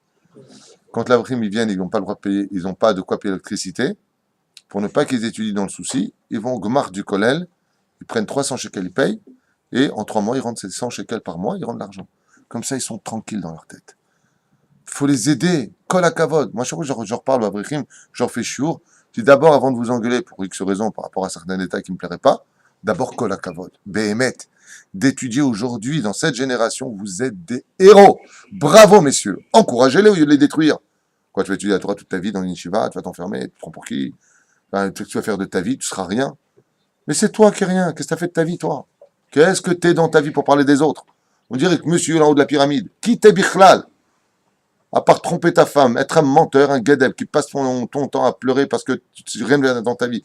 Quand l'Avrechim, ils viennent, ils n'ont pas le droit de payer, ils n'ont pas de quoi payer l'électricité. Pour ne pas qu'ils étudient dans le souci, ils vont au gmar du kollel, ils prennent 300 shekels, ils payent, et en 3 mois, ils rendent ces 100 shekels par mois, ils rendent l'argent. Comme ça, ils sont tranquilles dans leur tête. Il faut les aider. Kol hakavod. Moi, chaque fois que je reparle au Avrechim, je leur fais chiour. Je dis d'abord, avant de vous engueuler pour X raison par rapport à certains détails qui ne me plairaient pas, d'abord Kol hakavod. Behemet. D'étudier aujourd'hui, dans cette génération, vous êtes des héros. Bravo, messieurs. Encouragez-les au lieu de les détruire. Quoi, tu vas étudier la Torah toute ta vie dans une yeshiva, tu vas t'enfermer, tu te prends pour qui? Enfin, tu vas faire de ta vie, tu seras rien. Mais c'est toi qui es rien. Qu'est-ce que tu as fait de ta vie, toi? Qu'est-ce que tu es dans ta vie pour parler des autres? On dirait que monsieur là en haut de la pyramide, qui t'es bichlal? À part tromper ta femme, être un menteur, un gadeb qui passe ton temps à pleurer parce que tu rien dans ta vie.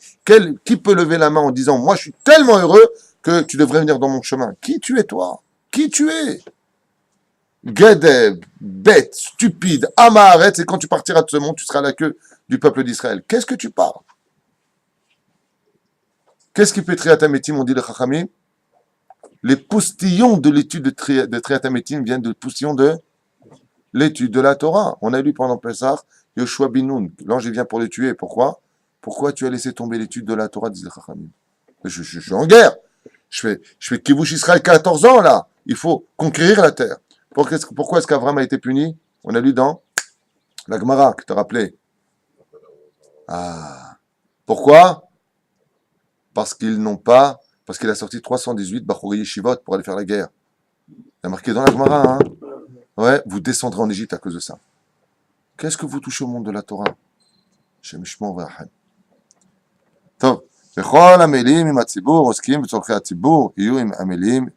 Qui peut lever la main en disant, moi je suis tellement heureux que tu devrais venir dans mon chemin? Qui tu es, toi? Qui tu es? Gadeb, bête, stupide, amaret, c'est quand tu partiras de ce monde, tu seras à la queue du peuple d'Israël. Qu'est-ce que tu parles? Qu'est-ce qui fait Triatamétim, on dit le Chachamim? Les postillons de l'étude de Triatamétim viennent de postillons de l'étude de la Torah. On a lu pendant Pessah, Yoshua bin Nun, l'ange vient pour le tuer. Pourquoi? Pourquoi tu as laissé tomber l'étude de la Torah, disait le Chachamim? Je suis en guerre. Je fais Kivush Israël 14 ans, là. Il faut conquérir la terre. Pourquoi est-ce qu'Avram a été puni? On a lu dans la Gemara, que tu te rappelais. Ah. Pourquoi? Parce qu'il a sorti 318 Bachouri Yeshivot pour aller faire la guerre. Il a marqué dans la Gemara, hein. Ouais, vous descendrez en Égypte à cause de ça. Qu'est-ce que vous touchez au monde de la Torah? Shem Yishmor V'Yachem. Tov. V'chol amelim im hatzibur oskim v'tzorchei hatzibur iyu im amelim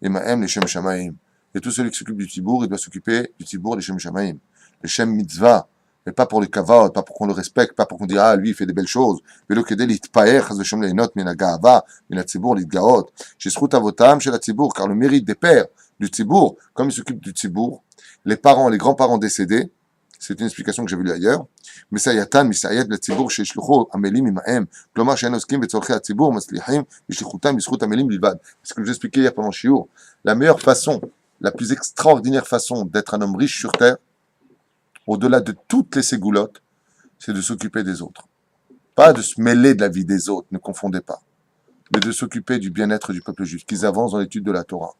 imahem l'shem shamayim. Et tout celui qui s'occupe du Tzibour, il doit s'occuper du Tzibour l'shem shamayim. L'shem mitzvah. Et pas pour le kavod, pas pour qu'on le respecte, pas pour qu'on dise, ah, lui, il fait des belles choses. Velo kedel itpaer, chas v'shem leinot min ha'ga'ava, min hatzibur l'itgaot. Shezchut avotam shel hatzibur, car le mérite des pères du Tzibour, comme ils s'occupent du Tzibour, les parents, les grands-parents décédés, c'est une explication que j'ai vue lue ailleurs, Mesayatan, Misayed, le Tzibour, chez Shlucho, Amelim, Imahem, Klomar, Shein Oskim, Betzorche, Tzibour, Maslichim, Bishlichutam, Bischut, Amelim, Bilvad. C'est ce que je vous expliquais hier pendant Shiur. La meilleure façon, la plus extraordinaire façon d'être un homme riche sur terre, au-delà de toutes les ségoulottes, c'est de s'occuper des autres. Pas de se mêler de la vie des autres, ne confondez pas, mais de s'occuper du bien-être du peuple juif, qu'ils avancent dans l'étude de la Torah.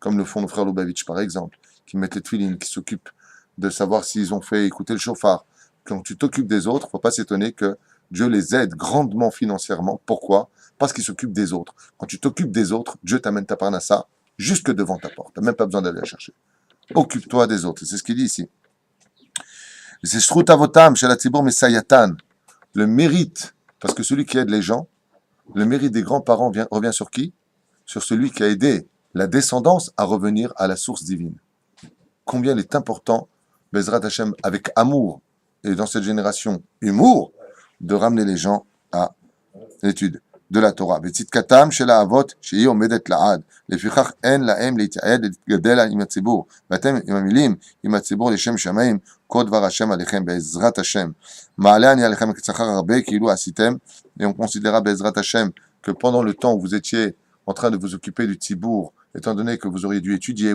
Comme le font nos frères Lubavitch, par exemple, qui mettent les tefilines, qui s'occupent de savoir s'ils ont fait écouter le chauffard. Quand tu t'occupes des autres, il ne faut pas s'étonner que Dieu les aide grandement financièrement. Pourquoi? Parce qu'ils s'occupent des autres. Quand tu t'occupes des autres, Dieu t'amène ta parnassa jusque devant ta porte. Tu n'as même pas besoin d'aller la chercher. Occupe-toi des autres. C'est ce qu'il dit ici. C'est Shrut Avotam, Shel Hatzibur Mesayatan. Le mérite, parce que celui qui aide les gens, le mérite des grands-parents revient sur qui? Sur celui qui a aidé la descendance à revenir à la source divine. Combien il est important, Bezrat Hashem, avec amour, et dans cette génération, humour, de ramener les gens à l'étude de la Torah. Betzitkatam shel haavot shehi omedet la'ad. לפיכך אין להם להתייעד להתגדל עם הציבור. ואתם עם המילים, עם הציבור לשם שמיים, כה דבר השם עליכם בעזרת השם. מעלה אני עליכם כשכר הרבה כאילו עשיתם. Et on considéra בעזרת השם que pendant le temps où vous étiez en train de vous occuper du Tzibour, étant donné que vous auriez dû étudier,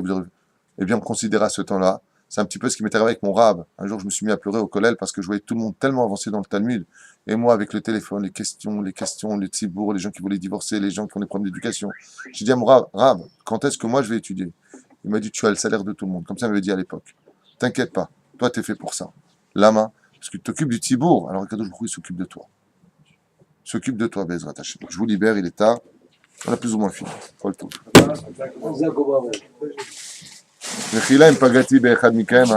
eh bien on considéra ce temps-là. C'est un petit peu ce qui m'est arrivé avec mon rab. Un jour, je me suis mis à pleurer au collège parce que je voyais tout le monde tellement avancé dans le Talmud. Et moi, avec le téléphone, les questions, les tzibour, les gens qui voulaient divorcer, les gens qui ont des problèmes d'éducation. J'ai dit à mon rab, quand est-ce que moi je vais étudier? Il m'a dit, tu as le salaire de tout le monde. Comme ça, il m'avait dit à l'époque. T'inquiète pas, toi, t'es fait pour ça. Lama, parce que tu t'occupes du tzibour. Alors, Kadosh Baruch Hu, il s'occupe de toi. Il s'occupe de toi, Bezrat Hashem. Je vous libère, il est tard. On a plus ou moins fini. Kol tov. Mechila, pagati be'echad mikem,